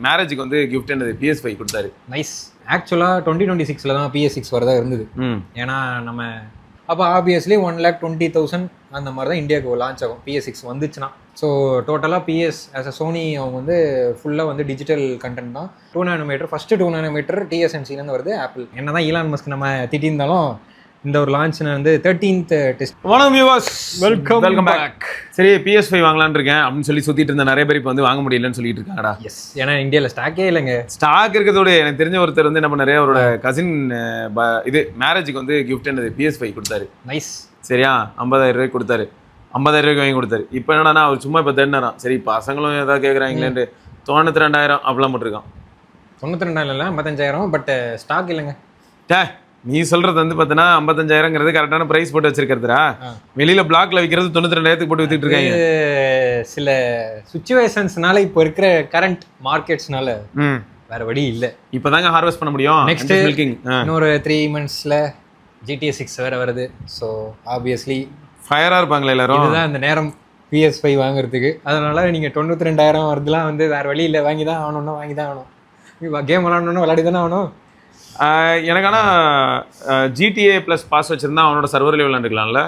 மேரேஜுக்கு வந்து கிஃப்ட் என்னது PS5 கொடுத்தாரு. நைஸ். ஆக்சுவலாக 2026 தான் PS6 வரதா இருந்தது. ஏன்னா நம்ம அப்போ ஆப்வியஸ்லி 1,20,000 அந்த மாதிரி தான் இந்தியாவுக்கு லான்ச் ஆகும் PS6 வந்துச்சுன்னா. ஸோ டோட்டலாக PS ஆஸ் அ சோனி அவங்க வந்து ஃபுல்லாக வந்து டிஜிட்டல் கண்டென்ட் தான். 2nm ஃபஸ்ட்டு 2nm TSMCலேருந்து வருது. ஆப்பிள் என்ன தான் ஈலான் மஸ்க் நம்ம திட்டியிருந்தாலும் இந்த ஒரு லான்ச் வந்து 13th டெஸ்ட். வணக்கம் வியூவர்ஸ், வெல்கம் பேக். சரி, PS5 வாங்கலான்னு இருக்கேன் அப்படின்னு சொல்லி சுற்றிட்டு இருந்த நிறைய பேர் இப்போ வந்து வாங்க முடியலன்னு சொல்லிட்டு இருக்காங்கடா. எஸ், ஏன்னா இந்தியாவில் ஸ்டாக்கே இல்லைங்க. ஸ்டாக் இருக்கிறதோட எனக்கு தெரிஞ்ச ஒருத்தர் வந்து நம்ம நிறைய அவரோட கசின் இது மேரேஜுக்கு வந்து கிஃப்ட் என்னது PS5 கொடுத்தாரு. நைஸ். சரியா, 50,000 ரூபாய்க்கு கொடுத்தாரு. 50,000 ரூபாய்க்கு வாங்கி கொடுத்தாரு. இப்போ என்னன்னா அவர் சும்மா இப்போ தேடினாராம். சரி பசங்களும் ஏதாவது கேட்குறாங்களேன்ட்டு 92,000 அப்படிலாம் போட்டிருக்கான். 92,000 இல்லை 55,000, பட் ஸ்டாக் இல்லைங்க. நீ சொல்றது வந்து பார்த்தீங்கன்னா 55,000ங்கிறது கரெக்டான ப்ரைஸ் போட்டு வச்சிருக்கிறதுரா. வெளியில பிளாக்ல விற்கிறது 92,000 போட்டு வித்துட்டு இருக்காங்க. சில சுச்சுவேஷன்ஸ்னால இப்போ இருக்கிற கரண்ட் மார்க்கெட்ஸ்னால வேற வழி இல்லை. இப்போதாங்க ஹார்வெஸ்ட் பண்ண முடியும். நெக்ஸ்ட் இன்னொரு 3 monthsல GTA 6 வேற வருது. ஸோ ஆப்வியஸ்லி ஃபயரா இருப்பாங்களே எல்லாரும். இதுதான் இந்த நேரம் PS5 வாங்குறதுக்கு. அதனால நீங்க 92,000 வருதுலாம் வந்து வேற வழி இல்லை, வாங்கி தான் ஆகணும்னா வாங்கி தான் ஆகணும். கேம் விளாடணும்னா விளையாடி தானே ஆகணும். எனக்கு ஆனால் GTA + பாஸ் வச்சிருந்தா அவனோட சர்வர் லெவல் விளாண்டுக்கலாம்ல.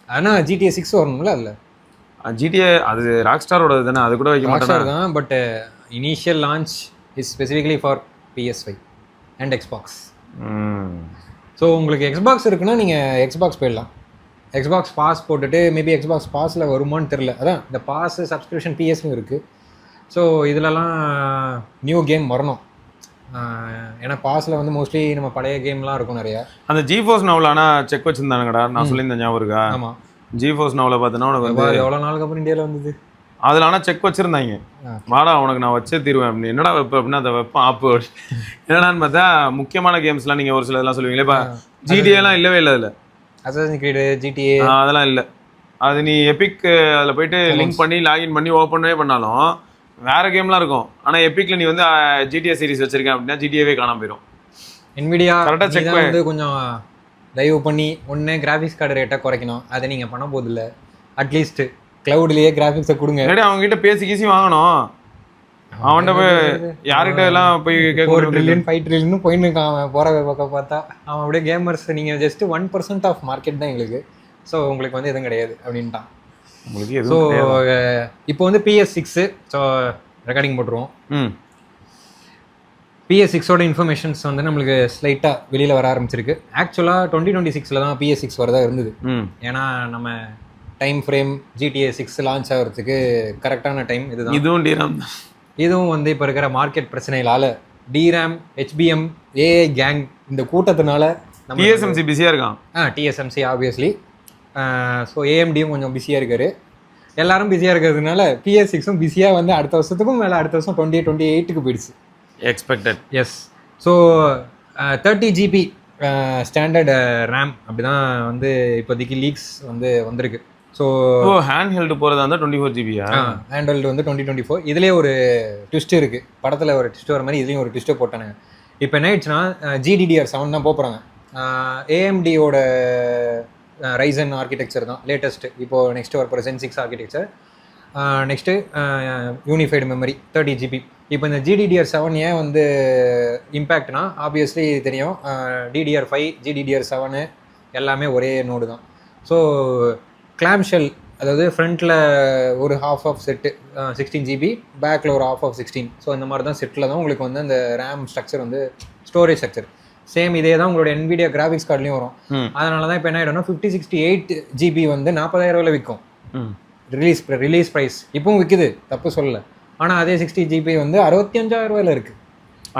ஆனால் GTA 6 வரணும்ல. அதில் GTA அது ராக் ஸ்டாரோட தானே, அது கூட வைக்க மாட்டாங்க தான். But initial launch is specifically for PS5 and Xbox. So உங்களுக்கு Xbox இருக்குன்னா நீங்கள் Xbox போயிடலாம். Xbox பாஸ் போட்டுட்டு மேபி Xbox பாஸில் வருமானு தெரில. அதான் இந்த பாஸ் சப்ஸ்கிரிப்ஷன் PSன்னு இருக்குது. ஸோ இதிலலாம் நியூ கேம் வரணும். ஏன்னா பாஸில் வந்து மோஸ்ட்லி நம்ம பழைய கேம்லாம் இருக்கும் நிறையா. அந்த GeForce Nowல ஆனால் செக் வச்சுருந்தானுங்கடா, நான் சொல்லியிருந்தேன் ஞாபகம் இருக்கா? ஆமாம், GeForce Nowல பார்த்தோன்னா உனக்கு வந்து எவ்வளோ நாளுக்கு அப்புறம் இந்தியாவில் வந்தது. அதில் ஆனால் செக் வச்சுருந்தாங்க. வாடா உனக்கு நான் வச்சே தீருவேன் அப்படின்னு. என்னடா வைப்பேன் அப்படின்னா அதை வைப்பேன் ஆப்பு. என்னடான்னு பார்த்தா முக்கியமான கேம்ஸ்லாம் நீங்கள் ஒரு சில இதெல்லாம் சொல்லுவீங்களே. இப்போ GTAலாம் இல்லவே இல்லை அதில். அசாசின்ஸ் கிரீட் GTA அதெல்லாம் இல்லை. அது நீ எபிக் அதில் போயிட்டு லிங்க் பண்ணி லாகின் பண்ணி ஓப்பனே பண்ணாலும் வேற கேம்லாம் இருக்கும். ஆனால் எபிக்ல நீ வந்து GTA சீரிஸ் வச்சிருக்கேன் அப்படின்னா GTAவே காணாம போயிடும். NVIDIA கரெக்டாக செக் வந்து கொஞ்சம் டைவ் பண்ணி ஒன்று கிராஃபிக்ஸ் கார்டு ரேட்டை குறைக்கணும். அதை நீங்கள் பண்ண போதில்லை. அட்லீஸ்ட் க்ளவுட்லேயே கிராஃபிக்ஸை கொடுங்க. அவங்க கிட்ட பேசி கீசி வாங்கணும். அவன்கிட்ட போய் யார்கிட்ட எல்லாம் போய் 4 trillion 5 trillion போயின்னு இருக்கான். அவன் போகிற பக்கம் பார்த்தா அவன் அப்படியே கேமர்ஸ் நீங்கள் ஜஸ்ட் 1% ஆஃப் மார்க்கெட் தான் எங்களுக்கு. ஸோ உங்களுக்கு வந்து எதுவும் கிடையாது அப்படின்ட்டான். ஸோ இப்போ வந்து PS6 ஸோ ரெக்கார்டிங் போட்டுருவோம். PS6ஓட இன்ஃபர்மேஷன்ஸ் வந்து நம்மளுக்கு ஸ்லைட்டாக வெளியில் வர ஆரம்பிச்சிருக்கு. ஆக்சுவலாக 2026 தான் PS6 வரதா இருந்தது. ஏன்னா நம்ம டைம் ஃப்ரேம் GTA 6 லான்ச் ஆகிறதுக்கு கரெக்டான டைம் இதுதான். இதுவும் வந்து இப்போ இருக்கிற மார்க்கெட் பிரச்சனைகளால் DRAM HBM AI கேங் இந்த கூட்டத்தினால TSMC பிஸியாக இருக்கான். TSMC obviously. ஸோ AMDயும் கொஞ்சம் பிஸியாக இருக்காரு. எல்லாரும் பிஸியாக இருக்கிறதுனால PS6ம் பிஸியாக வந்து அடுத்த வருஷத்துக்கும் மேலே அடுத்த வருஷம் 2028க்கு போயிடுச்சு expected. Yes. So 30 GB standard RAM அப்படி தான் வந்து இப்போதைக்கு லீக்ஸ் வந்து வந்திருக்கு. ஸோ ஹேண்ட் ஹெல்டு போகிறதா இருந்தால் 24 GB. ஹேண்ட் ஹெல்டு வந்து 2024. இதுலேயே ஒரு ட்விஸ்ட் இருக்குது. படத்தில் ஒரு ட்விஸ்ட் வர மாதிரி இதுலேயும் ஒரு ட்விஸ்ட்டை போட்டானுங்க. இப்போ என்ன ஆயிடுச்சுன்னா GDDR7 தான் போகிறாங்க. AMDயோட ரைசன் ஆர்கிடெக்சர் தான் லேட்டஸ்ட்டு. இப்போது நெக்ஸ்ட்டு வரப்போகிற Zen 6 architecture. Next unified memory 30 GB. இப்போ இந்த GDDR7 ஏன் வந்து இம்பேக்ட்னா ஆப்வியஸ்லி தெரியும். DDR5 GDDR7 எல்லாமே ஒரே நோடு தான். ஸோ கிளாம் ஷெல், அதாவது ஃப்ரண்ட்டில் ஒரு half ஆஃப் செட்டு 16 GB, பேக்கில் ஒரு half ஆஃப் 16. ஸோ இந்த மாதிரி தான் செட்டில் தான் உங்களுக்கு வந்து அந்த ரேம் ஸ்ட்ரக்சர் வந்து ஸ்டோரேஜ் ஸ்ட்ரக்சர் சேம் இதே தான் உங்களோட NVIDIA கிராஃபிக்ஸ் கார்ட்லேயும் வரும். அதனால தான் இப்போ என்ன ஆகிடும்னா 5068 GB வந்து 40,000 விற்கும். ரிலீஸ் ப்ரைஸ் இப்பவும் விற்குது, தப்பு சொல்லலை. ஆனால் அதே 60 GB வந்து 65,000 இருக்குது.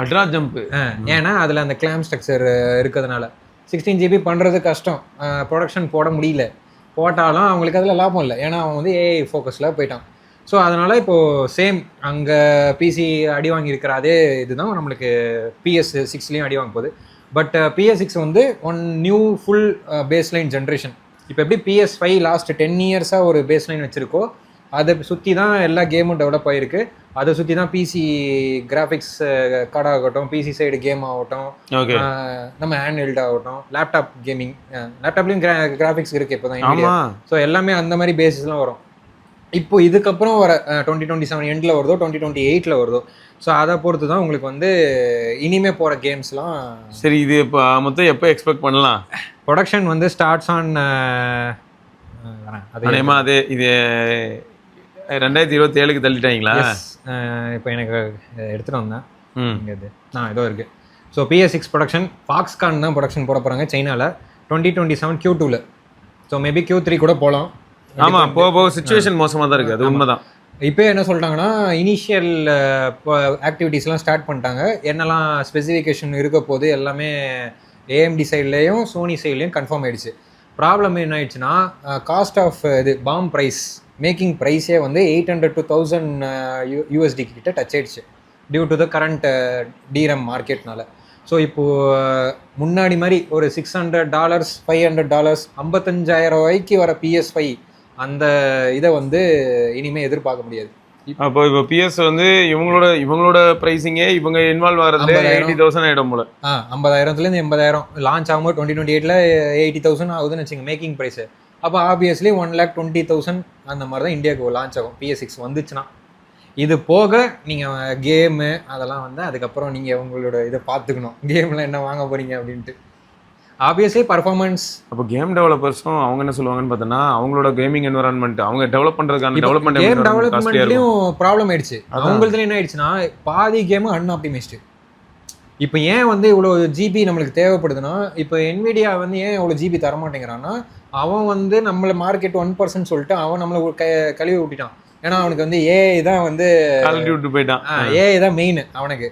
Ultra jump. ஏன்னா அதில் அந்த கிளாம் ஸ்ட்ரக்சர் இருக்கிறதுனால 16 GB பண்ணுறது கஷ்டம். ப்ரொடக்ஷன் போட முடியல. போட்டாலும் அவங்களுக்கு அதில் லாபம் இல்லை. ஏன்னா அவன் வந்து AI ஃபோக்கஸில் போயிட்டான். ஸோ அதனால் இப்போது சேம் அங்கே பிசி அடி வாங்கியிருக்கிற அதே இதுதான் நம்மளுக்கு PS6லேயும் அடி வாங்க போகுது. பட் PS6 வந்து one new full baseline generation. இப்போ எப்படி PS5 லாஸ்ட் 10 இயர்ஸாக ஒரு பேஸ்லைன் வச்சுருக்கோ அதை சுற்றி தான் எல்லா கேமும் டெவலப் ஆகிருக்கு. அதை சுற்றி தான் பிசி கிராஃபிக்ஸ் கார்டு ஆகட்டும், பிசி சைடு கேம் ஆகட்டும், நம்ம ஹேண்ட்ஹெல்ட் ஆகட்டும், லேப்டாப் கேமிங், லேப்டாப்லேயும் கிராஃபிக்ஸ் இருக்குது இப்போ தான். ஸோ எல்லாமே அந்த மாதிரி பேசிஸ்லாம் வரும். இப்போ இதுக்கப்புறம் வர 2027 எண்டில் வருதோ 2028 வருதோ, ஸோ அதை பொறுத்து தான் உங்களுக்கு வந்து இனிமே போகிற கேம்ஸ்லாம். சரி, இது இப்போ மொத்தம் எப்போ எக்ஸ்பெக்ட் பண்ணலாம்? ப்ரொடக்ஷன் வந்து ஸ்டார்ட்ஸ் ஆன் அதேமா அது இது 2027க்கு தள்ளிட்டாங்களா? இப்போ எனக்கு எடுத்துகிட்டு வந்தேன் இங்கே இது ஏதோ இருக்குது. ஸோ PS6 ப்ரொடக்ஷன் ஃபாக்ஸ்கான் தான் ப்ரொடக்ஷன் போட போகிறாங்க சைனாவில் 2027 Q2ல. ஸோ மேபி Q3 கூட போகலாம். ஆமாம், போக சிச்சுவேஷன் மோசமாக தான் இருக்குது, அது உண்மைதான். இப்போ என்ன சொல்லிட்டாங்கன்னா இனிஷியல் ஆக்டிவிட்டீஸ்லாம் ஸ்டார்ட் பண்ணிட்டாங்க. என்னெல்லாம் ஸ்பெசிஃபிகேஷன் இருக்க போது எல்லாமே AMD சைட்லேயும் சோனி சைட்லேயும் கன்ஃபார்ம் ஆயிடுச்சு. ப்ராப்ளம் என்ன ஆயிடுச்சுன்னா காஸ்ட் ஆஃப் இது பாம் ப்ரைஸ் மேக்கிங் ப்ரைஸே வந்து $800 to $1,000 கிட்ட டச் ஆயிடுச்சு due to the current DRAM மார்க்கெட்னால. ஸோ இப்போது முன்னாடி மாதிரி ஒரு $600 $500 $55,000 வர PS5 அந்த இதை வந்து இனிமேல் எதிர்பார்க்க முடியாது. அப்போ இப்போ PS வந்து இவங்களோட ப்ரைஸிங்கே இவங்க இன்வால்வ் ஆகிறதுல 80,000 ஆகிடும் போல. 50,000லேருந்து 80,000 லான்ச் ஆகும்போது 2028ல் 80,000 ஆகுதுன்னு வச்சுங்க மேக்கிங் ப்ரைஸு. அப்போ ஆப்வியஸ்லி 1,20,000 அந்த மாதிரி தான் இந்தியாவுக்கு லான்ச் ஆகும் PS6 வந்துச்சுன்னா. இது போக நீங்கள் கேமு அதெல்லாம் வந்து அதுக்கப்புறம் நீங்கள் உங்களோட இதை பார்த்துக்கணும், கேமில் என்ன வாங்க போகிறீங்க அப்படின்ட்டு. Obviously performance. அப்போ கேம் டெவலப்பர்ஸும் அவங்க என்ன சொல்லுவாங்கன்னு பார்த்தோன்னா அவங்களோட கேமிங் என்வரான்மெண்ட் அவங்க டெவலப் பண்ணுறதுக்கான கேம் டெவலப்மெண்ட்லையும் ப்ராப்ளம் ஆயிடுச்சு. அவங்களுக்கு என்ன ஆயிடுச்சுன்னா பாதி கேமு அன்ஆப்டிமைஸ்டு. இப்போ ஏன் வந்து இவ்வளோ ஜிபி நம்மளுக்கு தேவைப்படுதுன்னா, இப்போ NVIDIA வந்து ஏன் இவ்வளோ ஜிபி தரமாட்டேங்கிறான்னா, அவன் வந்து நம்மளை மார்க்கெட் 1% சொல்லிட்டு அவன் நம்மளை கழுவி விட்டுட்டான். ஏன்னா அவனுக்கு வந்து AI தான் வந்து போயிட்டான், AI தான் மெயின் அவனுக்கு.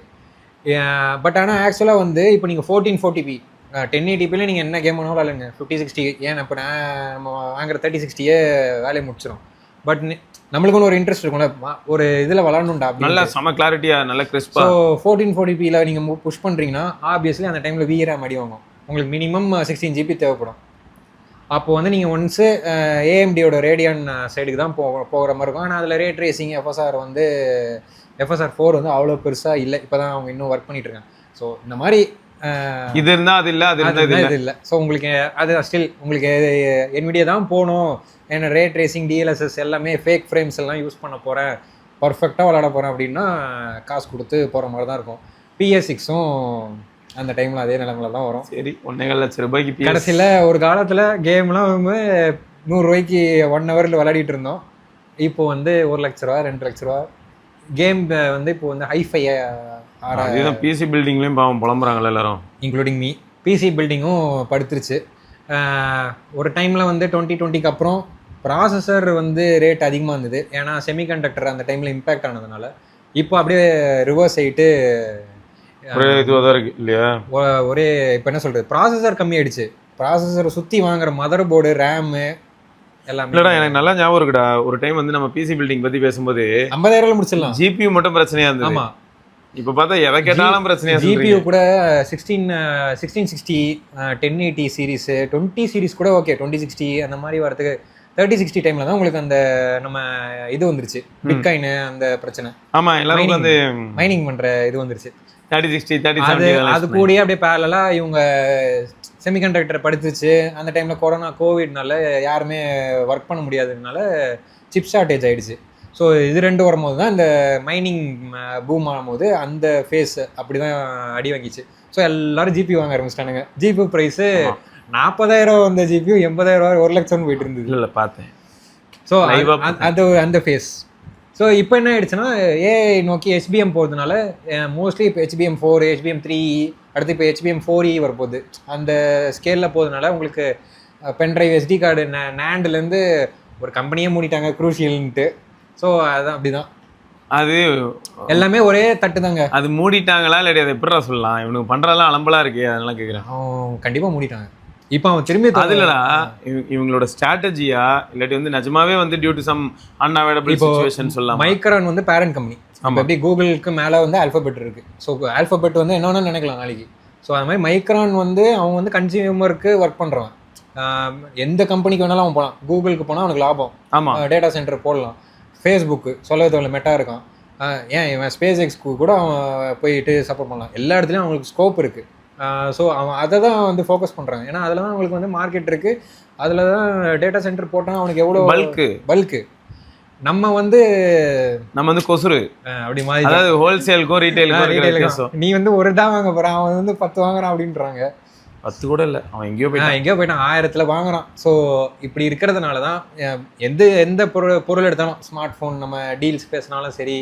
பட் ஆனால் ஆக்சுவலாக வந்து இப்போ நீங்கள் 1440p 1080pல நீங்கள் என்ன கேம் வேணாலும் விளையாடுங்க. 5060 ஏன் இப்போ நம்ம வாங்குற 3060 வேலையை முடிச்சிடும். பட் நம்மளுக்கு ஒரு இன்ட்ரெஸ்ட் இருக்கும்ல, ஒரு இதில் விளாடணுண்டா நல்லா செம கிளாரிட்டியாக நல்ல கிறிஸ்பாக. ஸோ 1440pல நீங்கள் புஷ் பண்ணுறீங்கன்னா ஆப்வியஸ்லி அந்த டைமில் VRAM அடி வாங்கும். உங்களுக்கு மினிமம் 16 GB தேவைப்படும். அப்போ வந்து நீங்கள் ஒன்ஸு AMDயோட ரேடியன் சைடுக்கு தான் போகிற மாதிரி இருக்கும். ஆனால் அதில் ரே ட்ரேசிங் FSR வந்து FSR 4 வந்து அவ்வளோ பெருசாக இல்லை. இப்போ தான் அவங்க இன்னும் ஒர்க் பண்ணிட்டு இருக்காங்க. ஸோ இந்த மாதிரி இது இருந்தால் அது இல்லை, அது இருந்தால் இது இல்லை. ஸோ உங்களுக்கு அது ஸ்டில் உங்களுக்கு NVIDIA தான் போகணும். ஏன்னா ரே ட்ரேசிங் DLSS எல்லாமே ஃபேக் ஃப்ரேம்ஸ் எல்லாம் யூஸ் பண்ண போகிறேன், பர்ஃபெக்டாக விளாட போகிறேன் அப்படின்னா காசு கொடுத்து போகிற மாதிரி தான் இருக்கும். PS6ம் அந்த டைமில் அதே நிலமையில தான் வரும். சரி, $1,00,000 கடைசியில் ஒரு காலத்தில் கேம்லாம் வந்து $100 1 ஹவரில் விளையாடிட்டு இருந்தோம். இப்போ வந்து $1,00,000 $2,00,000 கேம் வந்து இப்போ வந்து ஹைஃபை PC பில்டிங்லேயும் பாவம் புலம்புறாங்கல்ல எல்லாரும், இன்க்ளூடிங் மீ. PC பில்டிங்கும் படுத்துருச்சு. ஒரு டைமில் வந்து 2020க்கு அப்புறம் ப்ராசஸர் வந்து ரேட் அதிகமாக இருந்தது. ஏன்னா செமிகண்டக்டர் அந்த டைமில் இம்பேக்ட் ஆனதுனால. இப்போ அப்படியே ரிவர்ஸ் ஆகிட்டு இதுவாக தான் இருக்குது இல்லையா? ஒரே இப்போ என்ன சொல்கிறது, ப்ராசஸர் கம்மியாயிடுச்சு. ப்ராசஸரை சுற்றி வாங்குற மதர் போர்டு ரேமு எல்லாமே. இல்லைடா, எனக்கு நல்லா ஞாபகம் இருக்குடா, ஒரு டைம் வந்து நம்ம PC பில்டிங் பற்றி பேசும்போது 50,000 முடிச்சிடலாம். GPU மட்டும் பிரச்சனையாக இருந்தது. ஆமாம், இப்போ பார்த்தா எதை கேட்டாலும் பிரச்சனையா. GPU கூட 1660 1080 சீரிஸு 20 சீரிஸ் கூட ஓகே. 2060 அந்த மாதிரி வரதுக்கு 3060 டைமில் தான் உங்களுக்கு அந்த நம்ம இது வந்துருச்சு, பிட்காயின் அந்த பிரச்சனை. ஆமாம், எல்லாரும் வந்து மைனிங் பண்ணுற இது வந்துருச்சு. 3060 3070 அது கூடயே அப்படியே பேரலாக இவங்க செமிகண்டக்டர் படுத்துச்சு. அந்த டைமில் கோவிட்னால யாருமே ஒர்க் பண்ண முடியாததுனால சிப் ஷார்ட்டேஜ் ஆகிடுச்சு. ஸோ இது ரெண்டு வரும்போது தான் இந்த மைனிங் பூம் ஆகும்போது அந்த ஃபேஸ் அப்படி தான் அடி வாங்கிச்சு. ஸோ எல்லோரும் GPU வாங்க ஆரம்பிச்சிட்டானுங்க. GPU ப்ரைஸு 40,000 வந்த GPU 80,000 1,00,000 போயிட்டு இருந்தது. இல்லை பார்த்தேன். ஸோ அது அந்த ஃபேஸ். ஸோ இப்போ என்ன ஆயிடுச்சுன்னா AI நோக்கி HBM போகிறதுனால மோஸ்ட்லி இப்போ HBM4 HBM3 அடுத்து இப்போ HBM4E வரப்போகுது. அந்த ஸ்கேலில் போகிறதுனால உங்களுக்கு பென்ட்ரைவ் SD கார்டு நேண்ட்லேருந்து ஒரு கம்பெனியே மூடிட்டாங்க குரூஷியல்ன்ட்டு. ஸோ அதுதான் அப்படிதான், அது எல்லாமே ஒரே தட்டு தாங்க. அது மூடிட்டாங்களா இல்லாட்டி அதை எப்படிடா சொல்லலாம்? இவனுக்கு பண்ணுறதெல்லாம் அலம்பலாக இருக்கு, அதெல்லாம் கேட்குறேன். அவன் கண்டிப்பாக மூடிட்டாங்க. இப்போ அவன் திரும்பி அது இல்லைடா, இவங்களோட ஸ்ட்ராட்டஜியா இல்லாட்டி வந்து நிஜமாவே வந்து due to some unavailable situation சொல்லலாம். மைக்ரான் வந்து பேரண்ட் கம்பெனி. எப்படி கூகுளுக்கு மேலே வந்து ஆல்ஃபபெட் இருக்குது. ஸோ ஆல்ஃபபெட் வந்து என்னென்னு நினைக்கலாம் நாளைக்கு. ஸோ அது மாதிரி மைக்ரான் வந்து அவங்க வந்து கன்சியூமருக்கு ஒர்க் பண்ணுறவன். எந்த கம்பெனிக்கு வேணாலும் அவன் போகலாம். கூகுளுக்கு போனால் அவனுக்கு லாபம். ஆமாம், டேட்டா சென்டர் போடலாம். ஃபேஸ்புக்கு சொல்லவே தேவையில்ல, மெட்டா இருக்கான். ஏன் இவன் ஸ்பேஸ் எக்ஸ்க்கு கூட அவன் போயிட்டு சப்போர்ட் பண்ணலாம். எல்லா இடத்துலையும் அவங்களுக்கு ஸ்கோப் இருக்குது. ஸோ அவன் அதை தான் வந்து ஃபோக்கஸ் பண்ணுறாங்க. ஏன்னா அதில் தான் அவங்களுக்கு வந்து மார்க்கெட் இருக்குது. அதில் தான் டேட்டா சென்டர் போட்டால் அவனுக்கு எவ்வளோ பல்க்கு. நம்ம வந்து கொசுரு அப்படி மாதிரி அதாவது ஹோல்சேலுக்கும் ரீட்டைலுக்கும் நீ வந்து ஒரு தான் வாங்க போறான், அவன் வந்து 10 வாங்குறான் அப்படின்றாங்க. 10 கூட இல்லை, அவன் எங்கேயோ போயிட்டான் 1000த்துல வாங்குறான். ஸோ இப்படி இருக்கிறதுனால தான் எந்த பொருள் எடுத்தாலும் ஸ்மார்ட் ஃபோன் நம்ம டீல்ஸ் பேசினாலும் சரி,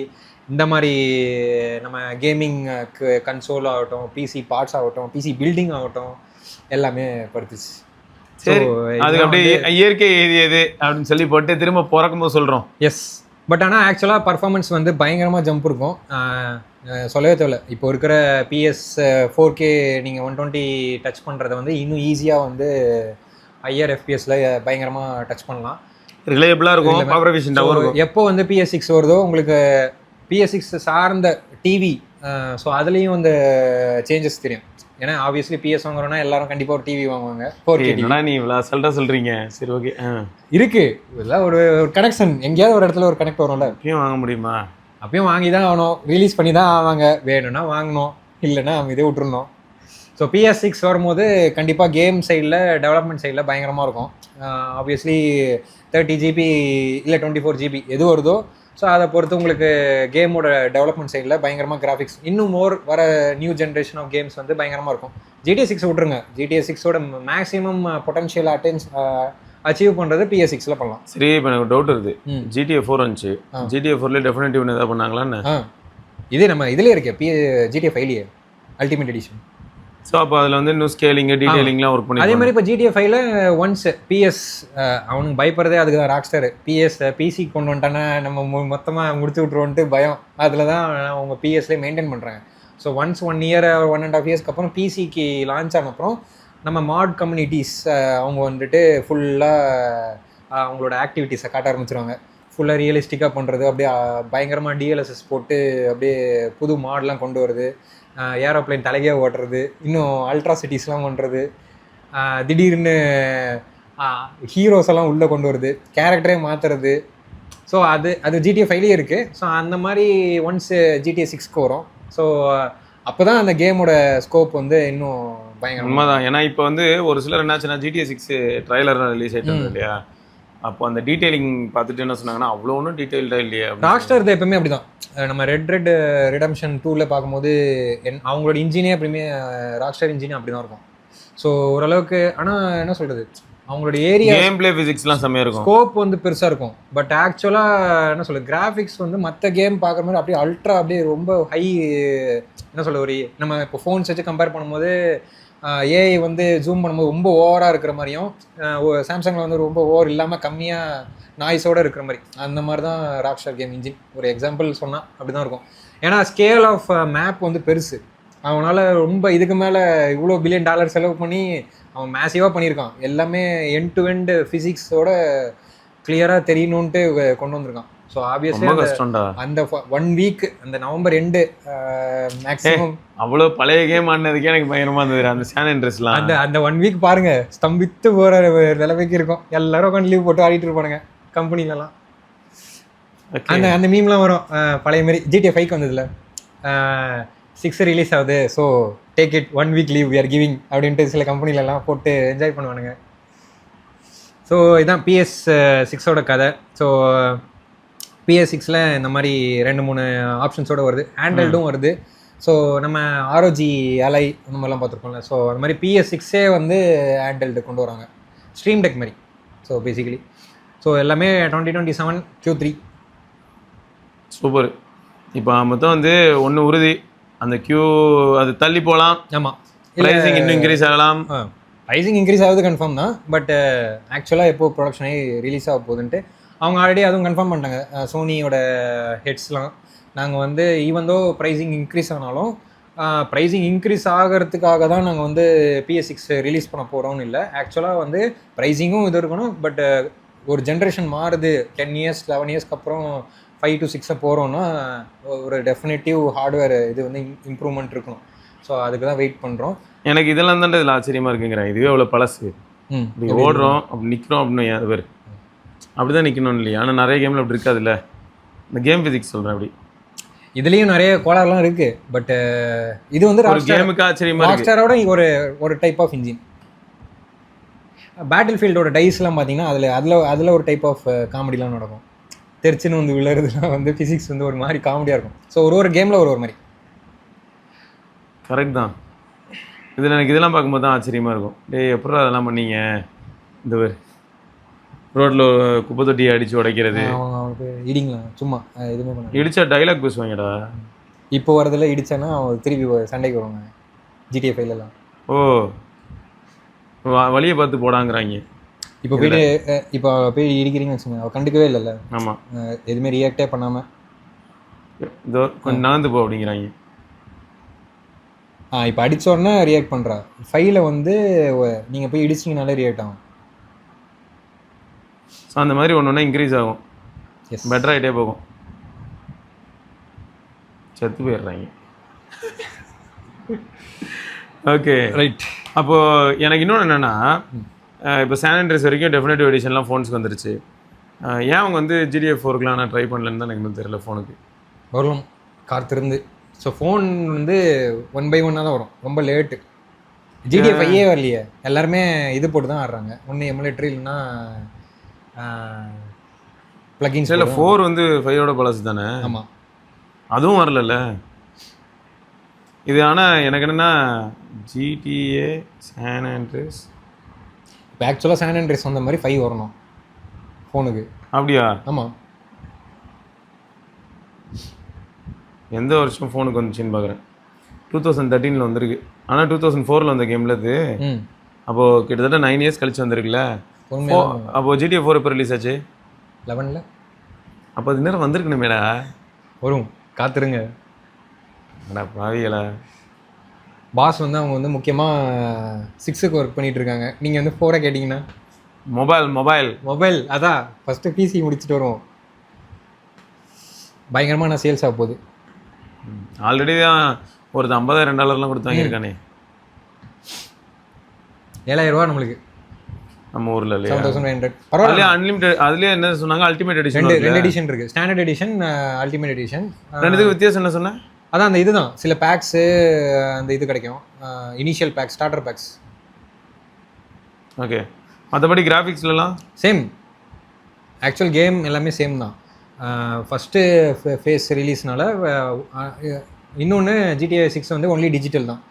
இந்த மாதிரி நம்ம கேமிங் கன்சோல் ஆகட்டும், பிசி பார்ட்ஸ் ஆகட்டும், பிசி பில்டிங் ஆகட்டும், எல்லாமே படுத்துச்சு. சரி, அதுக்கு அப்படியே இயற்கை எழுதியது அப்படின்னு சொல்லி போட்டு திரும்ப பிறக்கும்போது சொல்கிறோம். எஸ், பட் ஆனால் ஆக்சுவலாக பர்ஃபார்மன்ஸ் வந்து பயங்கரமாக ஜம்ப் இருக்கும், சொல்லவே தேவையில்ல. இப்போ இருக்கிற PS 4K நீங்கள் 120 டச் பண்ணுறத வந்து இன்னும் ஈஸியாக வந்து ஹையர் FPSல பயங்கரமாக டச் பண்ணலாம். ரிலையபிளாக இருக்கும், பவர் எஃபிஷியன்ட்டாகவும் இருக்கும். எப்போ வந்து PS6 வருதோ உங்களுக்கு PS6 சார்ந்த டிவி, ஸோ அதுலேயும் வந்து சேஞ்சஸ் தெரியும். ஏன்னா ஆப்வியஸ்லி PS வாங்குறோம்னா எல்லாரும் கண்டிப்பாக ஒரு டிவி வாங்குவாங்க. 4K TV. நீ இவ்வளோ அசல்ட்டாக சொல்கிறீங்க. சரி, ஓகே, இருக்கு இதெல்லாம் ஒரு கனெக்ஷன், எங்கேயாவது ஒரு இடத்துல ஒரு கனெக்ட் வரும்ல. அப்பயும் வாங்க முடியுமா? அப்பயும் வாங்கி தான் ஆகணும், ரிலீஸ் பண்ணி தான் ஆவாங்க. வேணும்னா வாங்கணும், இல்லைன்னா அவங்க இதே விட்டுருணும். ஸோ PS6 வரும்போது கண்டிப்பாக கேம் சைடில், டெவலப்மெண்ட் சைடில் பயங்கரமாக இருக்கும். ஆப்வியஸ்லி 30 GB இல்லை 24 GB எது வருதோ, ஸோ அதை பொறுத்து உங்களுக்கு கேமோட டெவலப்மெண்ட் சைடில் பயங்கரமாக கிராஃபிக்ஸ் இன்னும் மோர் வர நியூ ஜென்ரேஷன் ஆஃப் கேம்ஸ் வந்து பயங்கரமாக இருக்கும். GTA 6 விட்ருங்க, GTA 6ஓட மேக்ஸிமம் பொட்டன்ஷியல் அச்சீவ் பண்ணுறது PS6ல பண்ணலாம். சரி, இப்போ எனக்கு டவுட் இருக்குது. GTA 4 வந்துச்சு, GTA 4ல டெஃபினட்டிவ் எதாவது பண்ணாங்களான்னு? இதே நம்ம இதிலே இருக்கு, GTA 5லேயே அல்டிமேட் எடிஷன். ஸோ அப்போ அதில் வந்து இன்னும் ஸ்கேலிங்கு டீட்டெயிலிங்லாம் ஒர்க் பண்ணி அதே மாதிரி இப்போ GTA 5ல ஒன்ஸ் PS அவனுக்கு பயப்படுறதே அதுக்கு தான், ராக்ஸ்டார் PC கொண்டு வந்துட்டானா நம்ம மொத்தமாக முடிச்சு விட்ருவோன்ட்டு பயம். அதில் தான் அவங்க PSலேயே மெயின்டைன் பண்ணுறாங்க. ஸோ ஒன்ஸ் 1 இயர் 1.5 இயர்ஸ்க்கு அப்புறம் பிசிக்கு லான்ச் ஆன அப்புறம் நம்ம மாட் கம்யூனிட்டிஸ் அவங்க வந்துட்டு ஃபுல்லாக அவங்களோட ஆக்டிவிட்டீஸை காட்ட ஆரம்பிச்சிருவாங்க. ஃபுல்லாக ரியலிஸ்டிக்காக பண்ணுறது, அப்படியே பயங்கரமாக DLSS போட்டு அப்படியே புது மாடெலாம் கொண்டு வருது, ஏரோப்ளைன் தலையே ஓட்டுறது, இன்னும் அல்ட்ராசிட்டிஸ்லாம் பண்ணுறது, திடீர்னு ஹீரோஸ் எல்லாம் உள்ளே கொண்டு வருது, கேரக்டரே மாற்றுறது. ஸோ அது GTA 5லேயே இருக்குது. ஸோ அந்த மாதிரி ஒன்ஸ் GTA 6க்கு வரும். ஸோ அப்போ தான் அந்த கேமோட ஸ்கோப் வந்து இன்னும் பயங்கரம். உண்மைதான். ஏன்னா இப்போ வந்து ஒரு சிலர் என்னாச்சுன்னா GTA 6 ட்ரைலர் ரிலீஸ் ஆகிட்டு இல்லையா, அப்போ அந்த டீட்டெயிலிங் பார்த்துட்டு என்ன சொன்னாங்கன்னா அவ்வளோ ஒன்றும் டீட்டெயில்டாக இல்லையா. ராக்ஸ்டார் தான் எப்பவுமே அப்படி தான். நம்ம ரெட் ரிடம்ஷன் 2ல பார்க்கும்போது அவங்களோட இன்ஜினே எப்பவுமே ராக்ஸ்டார் இன்ஜினே அப்படி தான் இருக்கும். ஸோ ஓரளவுக்கு, ஆனால் என்ன சொல்கிறது, அவங்களோட ஏரியா கேம் பிளே ஃபிசிக்ஸ்லாம் செம்மையாக இருக்கும், ஸ்கோப் வந்து பெருசாக இருக்கும். பட் ஆக்சுவலாக என்ன சொல்கிறது, கிராஃபிக்ஸ் வந்து மற்ற கேம் பார்க்குற மாதிரி அப்படியே அல்ட்ரா, அப்படியே ரொம்ப ஹை, என்ன சொல்ல, ஒரு நம்ம இப்போ ஃபோன்ஸ் வச்சு கம்பேர் பண்ணும்போது ஏஐ வந்து ஜூம் பண்ணும்போது ரொம்ப ஓவராக இருக்கிற மாதிரியும், சாம்சங்கில் வந்து ரொம்ப ஓவர் இல்லாமல் கம்மியாக நாய்ஸோடு இருக்கிற மாதிரி, அந்த மாதிரி தான் ராக்ஸ்டார் கேம் இன்ஜின். ஒரு எக்ஸாம்பிள் சொன்னால் அப்படி தான் இருக்கும். ஏன்னா ஸ்கேல் ஆஃப் மேப் வந்து பெருசு, அவனால் ரொம்ப இதுக்கு மேலே இவ்வளோ $1 பில்லியன் செலவு பண்ணி அவன் மேசிவாக பண்ணியிருக்கான். எல்லாமே எண்ட் டு எண்ட் ஃபிசிக்ஸோட கிளியராக தெரியணுன்ட்டு கொண்டு வந்திருக்கான். ஸோ ஆப்வியஸ்லி அந்த 1 வீக், அந்த நவம்பர் எண்டு மேக்ஸிமம், அவ்வளோ பழைய கேம் ஆனதுக்கே எனக்கு பயங்கரமாக இருந்தது அந்த சான் இன்ட்ரெஸ்ட்லாம். அந்த 1 வீக் பாருங்க, ஸ்தம்பித்து போகிற நிலைமைக்கு இருக்கும். எல்லாரும் உட்காந்து லீவ் போட்டு ஆடிட்டு இருப்பானுங்க கம்பெனிலலாம். அந்த மீம்லாம் வரும் பழைய மாதிரி. GTA 5க்கு வந்ததில்ல, 6 ரிலீஸ் ஆகுது, so take it 1 week leave we are giving அப்படின்ட்டு சில கம்பெனிலலாம் போட்டு என்ஜாய் பண்ணுவானுங்க. ஸோ இதுதான் PS6ஓட கதை. ஸோ PS6ல் இந்த மாதிரி 2-3 ஆப்ஷன்ஸோடு வருது, ஹேண்டல்டும் வருது. ஸோ நம்ம ROG அலை அந்த மாதிரிலாம் பார்த்துருக்கோம்ல, ஸோ அந்த மாதிரி PS6ஏ வந்து ஹேண்டல்டு கொண்டு வராங்க, ஸ்ட்ரீம் டெக் மாதிரி. ஸோ பேசிக்கலி ஸோ எல்லாமே 2027 Q3. சூப்பர். இப்போ மொத்தம் வந்து ஒன்று உறுதி, அந்த அது தள்ளி போகலாம். ஆமாம், ப்ரைஸிங் இன்னும் இன்க்ரீஸ் ஆகலாம். ப்ரைஸிங் இன்க்ரீஸ் ஆகுது கன்ஃபார்ம் தான். பட் ஆக்சுவலாக எப்போது ப்ரொடக்ஷனே ரிலீஸ் ஆக போகுதுன்ட்டு அவங்க ஆல்ரெடி அதுவும் கன்ஃபார்ம் பண்ணிட்டாங்க. சோனியோட ஹெட்ஸ்லாம் நாங்கள் வந்து ஈவன் தோ ப்ரைஸிங் இன்க்ரீஸ் ஆனாலும் ப்ரைஸிங் இன்க்ரீஸ் ஆகிறதுக்காக தான் நாங்கள் வந்து PS6 ரிலீஸ் பண்ண போகிறோம்னு இல்லை. ஆக்சுவலாக வந்து ப்ரைஸிங்கும் இது இருக்கணும். பட் ஒரு ஜென்ரேஷன் மாறுது, 10 இயர்ஸ் 11 இயர்ஸ்க்கு அப்புறம் 5 to 6 போகிறோன்னா ஒரு டெஃபினட்டிவ் ஹார்ட்வேர் இது வந்து இம்ப்ரூவ்மெண்ட் இருக்கணும். ஸோ அதுக்கு தான் வெயிட் பண்ணுறோம். எனக்கு இதெல்லாம் தான் இதில் ஆச்சரியமாக இருக்குங்கிறேன். இதுவே அவ்வளோ பழசு, இப்படி ஓடுறோம், அப்படி நிற்கிறோம் அப்படின்னு அது பேர் அப்படி தான் நிற்கணும் இல்லையா? ஆனால் நிறைய கேமில் அப்படி இருக்காதுல்ல. இந்த கேம் ஃபிசிக்ஸ் சொல்கிறேன், அப்படி இதுலேயும் நிறைய கோளாறுலாம் இருக்குது. பட் இது வந்து கேமுக்கு ஆச்சரியமாக ராக்ஸ்டாரோட ஒரு டைப் ஆஃப் இன்ஜின். பேட்டில் ஃபீல்டோட டைஸ்லாம் பார்த்தீங்கன்னா அதில் ஒரு டைப் ஆஃப் காமெடிலாம் நடக்கும். தெரிச்சுன்னு வந்து விழுறதுலாம் வந்து ஃபிசிக்ஸ் வந்து ஒரு மாதிரி காமெடியாக இருக்கும். ஸோ ஒரு கேமில் ஒரு மாதிரி. கரெக்ட் தான். இதில் எனக்கு இதெல்லாம் பார்க்கும்போது தான் ஆச்சரியமாக இருக்கும். டேய் எப்பறம் அதெல்லாம் பண்ணீங்க? இந்த ரோட்டில் குப்பை தொட்டியை அடித்து உடைக்கிறது, அவனுக்கு இடிங்களா சும்மா எதுவுமே பண்ண இடிச்சா டைலாக் பேசுவாங்கடா. இப்போ வரதில் இடிச்சானா அவன் திருப்பி சண்டைக்கு வருவாங்க GTA 5லலாம். ஓ, வழியை பார்த்து போடாங்கிறாங்க. இப்போ போயிட்டு இப்போ போய் இடிக்கிறீங்கன்னு வச்சுங்க, அவள் கண்டுக்கவே இல்லைல்ல. ஆமாம், எதுவுமே ரியாக்டே பண்ணாமல் இதோ கொஞ்சம் நகர்ந்து போ அப்படிங்கிறாங்க. இப்போ அடிச்ச உடனே ரியாக்ட் பண்ணுறா. 5ல வந்து நீங்கள் போய் இடிச்சிங்கனாலே ரியாக்ட் ஆகும். ஸோ அந்த மாதிரி ஒன்று ஒன்றா இன்க்ரீஸ் ஆகும், எஸ், பெட்டர் ஆகிட்டே போகும். செத்து போயிடுறாங்க. Okay right. அப்போது எனக்கு இன்னொன்று என்னென்னா, இப்போ சான் ஆண்ட்ரியாஸ் வரைக்கும் டெஃபினட்டிவ் எடிஷன்லாம் ஃபோன்ஸுக்கு வந்துருச்சு. ஏன் அவங்க வந்து GTA 4க்குலாம் நான் ட்ரை பண்ணலன்னு தான் எனக்கு இன்னும் தெரியல. ஃபோனுக்கு வரும் காத்திருந்து. ஸோ ஃபோன் வந்து 1 by 1 தான் வரும், ரொம்ப லேட்டு. GTA 5 வரலையே, எல்லாருமே இது போட்டு தான் ஆடுறாங்க. ஒன்று எமுலேட்டர் இல்லைன்னா ப்ளகின்ஸ். இல்லை 4 வந்து 5ஓட பழசு தானே. ஆமாம், அதுவும் வரல இது. ஆனால் எனக்கு என்னென்னா GTA சான் ஆண்ட்ரியாஸ் இப்போ ஆக்சுவலாக சான் ஆண்ட்ரியாஸ் வந்த மாதிரி 5 வரணும் ஃபோனுக்கு. அப்படியா? ஆமாம். எந்த வருஷம் ஃபோனுக்கு வந்துச்சுன்னு பார்க்குறேன். 2013 வந்திருக்கு. ஆனால் 2004 வந்த கேமில் இது. அப்போது கிட்டத்தட்ட 9 இயர்ஸ் கழிச்சு வந்திருக்குல்ல. அப்போது GTA 4 எப்போ ரிலீஸ் ஆச்சு? 11ல். அப்போ அது நேரம் வந்திருக்கணுமேடா. வரும், காத்துருங்க. அடா பாவிகளா. பாஸ் வந்து அவங்க வந்து முக்கியமாக 6க்கு ஒர்க் பண்ணிகிட்டு இருக்காங்க. நீங்கள் வந்து 4 கேட்டிங்கன்னா மொபைல் அதான் ஃபஸ்ட்டு PC முடிச்சுட்டு வருவோம். பயங்கரமாக நான் சேல்ஸ் ஆக போகுது. ஆல்ரெடி தான் ஒரு $50,000 கொடுத்து வாங்கியிருக்கானே. 7,000 ரூபா நம்மளுக்கு நம்ம ஊரில் இல்லையா? 7,900. பரவாயில்ல. அன்லிமிட்டட். அதுலேயே என்ன சொன்னாங்க, அல்டிமேட் எடிஷன். ரெண்டு எடிஷன் இருக்குது, ஸ்டாண்டர்ட் எடிஷன், அல்டிமேட் எடிஷன். ரெண்டுத்துக்கு வித்தியாசம் என்ன சொன்னேன்? அதான் அந்த இதுதான், சில பேக்ஸு அந்த இது கிடைக்கும், initial packs, starter packs. Okay. மற்றபடி கிராஃபிக்ஸ்லாம் சேம். ஆக்சுவல் கேம் எல்லாமே சேம் தான். ஃபஸ்ட்டு ஃபேஸ் ரிலீஸ்னால. இன்னொன்று GTA 6 வந்து ஒன்லி டிஜிட்டல் தான்,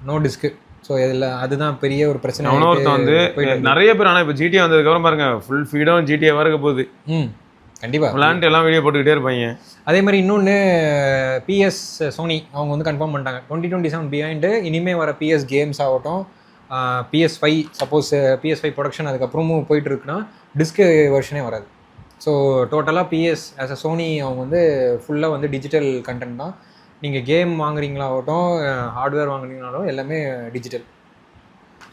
நோ டிஸ்க்கு. ஸோ இதில் அதுதான் பெரிய ஒரு பிரச்சனை. ஒருத்தன் வந்து நிறைய பேர். ஆனால் இப்போ GTA வந்ததுக்கப்புறம் பாருங்க, ஃபுல் ஃபீடும் GTA இருக்க போகுது. கண்டிப்பாக விளாண்டு எல்லாம் வீடியோ போட்டுக்கிட்டே இருப்பாங்க. அதே மாதிரி இன்னொன்று சோனி அவங்க வந்து கன்ஃபார்ம் பண்ணிட்டாங்க 2027 பிஹைண்டு. இனிமேல் வர PS கேம்ஸ் ஆகட்டும், PS5 சப்போஸ் PS5 ப்ரொடக்ஷன் அதுக்கப்புறமும் போயிட்டு இருக்குன்னா டிஸ்க்கு வெர்ஷனே வராது. ஸோ டோட்டலாக PS ஆஸ் அ சோனி அவங்க வந்து ஃபுல்லாக வந்து டிஜிட்டல் கண்டென்ட் தான். நீங்கள் கேம் வாங்குறீங்களாகட்டும், ஹார்ட்வேர் வாங்குறீங்களாலும் எல்லாமே டிஜிட்டல்.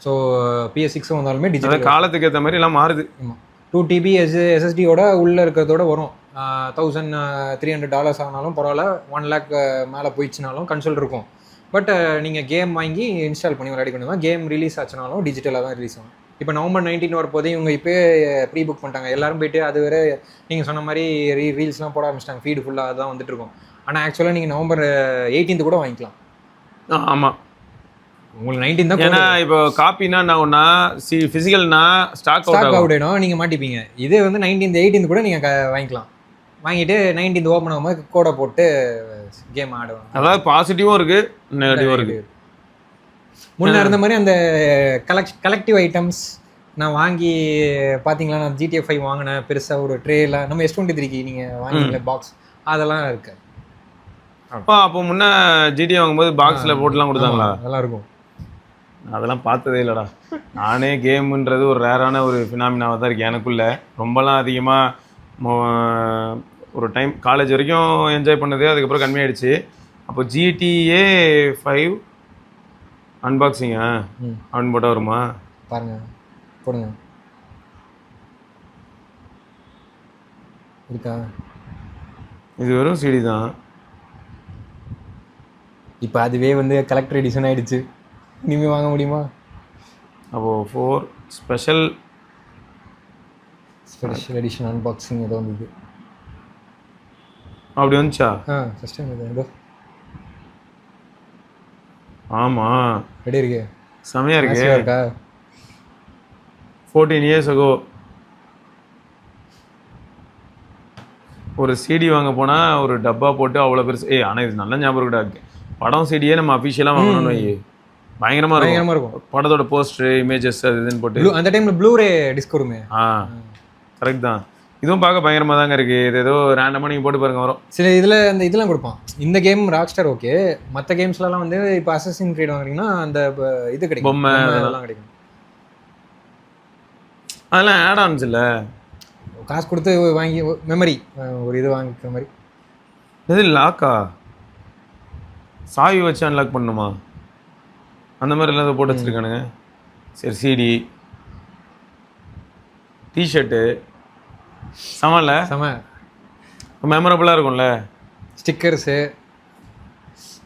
ஸோ PS6 வந்தாலுமே டிஜிட்டல். காலத்துக்கு ஏற்ற மாதிரி எல்லாம் மாறுது. ஆமாம். 2 TB SSDயோட உள்ளே இருக்கிறதோட வரும். $1,300 ஆனாலும் பரவாயில்ல, 1 lakh மேலே போயிடுச்சுனாலும் கன்சோல் இருக்கும். பட் நீங்கள் கேம் வாங்கி இன்ஸ்டால் பண்ணி விளையாடிக்கணும் தான். கேம் ரிலீஸ் ஆச்சுனாலும் டிஜிட்டலாக தான் ரிலீஸ் ஆகும். இப்போ November 19 வரப்போதே இவங்க இப்போ ப்ரீ புக் பண்ணிட்டாங்க. எல்லாரும் போய்ட்டு அது வேறு நீங்கள் சொன்ன மாதிரி ரீல்ஸ்லாம் போட ஆரம்பிச்சிட்டாங்க. ஃபீடு ஃபுல்லாக அதுதான் வந்துட்டு இருக்கும். ஆனால் ஆக்சுவலாக நீங்கள் November 18 கூட வாங்கிக்கலாம். ஆமாம், உங்களுக்கு 19 தான். ஏன்னா இப்போ காப்பினா நான் ஒன்றா ஃபிசிக்கல்னா ஸ்டாக் அவுட் ஆகிடும், நீங்கள் மாட்டிப்பீங்க. இதே வந்து 19th 18 கூட நீங்கள் வாங்கிக்கலாம். வாங்கிட்டு 19th ஓப்பன் ஆகும்போது கோடை போட்டு கேம் ஆடுவாங்க. அதாவது பாசிட்டிவும் இருக்குது, நெகட்டிவும் இருக்குது. முன்னே இருந்த மாதிரி அந்த கலெக்டிவ் ஐட்டம்ஸ் நான் வாங்கி பார்த்தீங்களா, நான் GTA 5 வாங்கினேன் பெருசாக ஒரு ட்ரேலாம், நம்ம S23 நீங்கள் வாங்கின பாக்ஸ் அதெல்லாம் இருக்கு. அப்போ முன்னே GTA வாங்கும்போது பாக்ஸில் போட்டுலாம் கொடுத்தாங்களா? அதெல்லாம் இருக்கும். அதெல்லாம் பார்த்ததே இல்லைடா. நானே கேமுன்றது ஒரு ரேரான ஒரு ஃபினாமினாவாக தான் இருக்குது எனக்குள்ளே. ரொம்பலாம் அதிகமாக ஒரு டைம் காலேஜ் வரைக்கும் என்ஜாய் பண்ணது, அதுக்கப்புறம் கம்மியாயிடுச்சு. அப்போ GTA 5 அன்பாக்சிங்கா அவன் போட்டால் வருமா பாருங்க, போடுங்க. இருக்கா? இது வெறும் CD தான். இப்போ அதுவே வந்து கலெக்டர் எடிஷன் ஆகிடுச்சு, இனிமேல் வாங்க முடியுமா? அப்போது 4 ஸ்பெஷல் எடிஷன் அன்பாக்சிங் ஏதோ வந்தது. அப்படி வந்துச்சா? ஃபஸ்ட் டைம் இது ஏதோ. ஆமாம், ரெடி இருக்கு, செமையாக இருக்கு. இருக்கா? 14 years ago. ஒரு சிடி வாங்க போனால் ஒரு டப்பா போட்டு அவ்வளோ பெருசு. ஆனால் இது நல்ல ஞாபகம் இருக்கா, படம் சிடியே நம்ம அஃபிஷியலாக வாங்கணும்னு வை, பயங்கரமாக இருக்கும். படத்தோட போஸ்டர் இமேஜஸ் அது இதுன்னு போட்டு அந்த டைமில் ப்ளூரே டிஸ்க் வருமே. கரெக்ட் தான். இதுவும் பார்க்க பயங்கரமாக தாங்க இருக்குது. இது ஏதோ ரேண்டமாக நீங்கள் போட்டு பாருங்க வரும். சில இதில் அந்த இதெல்லாம் கொடுப்பான். இந்த கேம் ராக் ஸ்டார் ஓகே, மற்ற கேம்ஸ்லாம் வந்து இப்போ அசசின் கிரீட் வாங்குறீங்கன்னா அந்த இது கிடைக்கும், பொம்மை அதெல்லாம் கிடைக்கும். அதெல்லாம் ஆட் ஆன்ஸ் இல்லை, காசு கொடுத்து வாங்கி மெமரி ஒரு இது வாங்கிக்கிற மாதிரி. இது லாக்கா சாவி வச்சு அன்லாக் பண்ணுமா அந்த மாதிரி எல்லாம் போட்டு வச்சுருக்கானுங்க. சரி, சிடி டிஷர்ட்டு சமல்ல மெமரபுளாக இருக்கும்ல, ஸ்டிக்கர்ஸு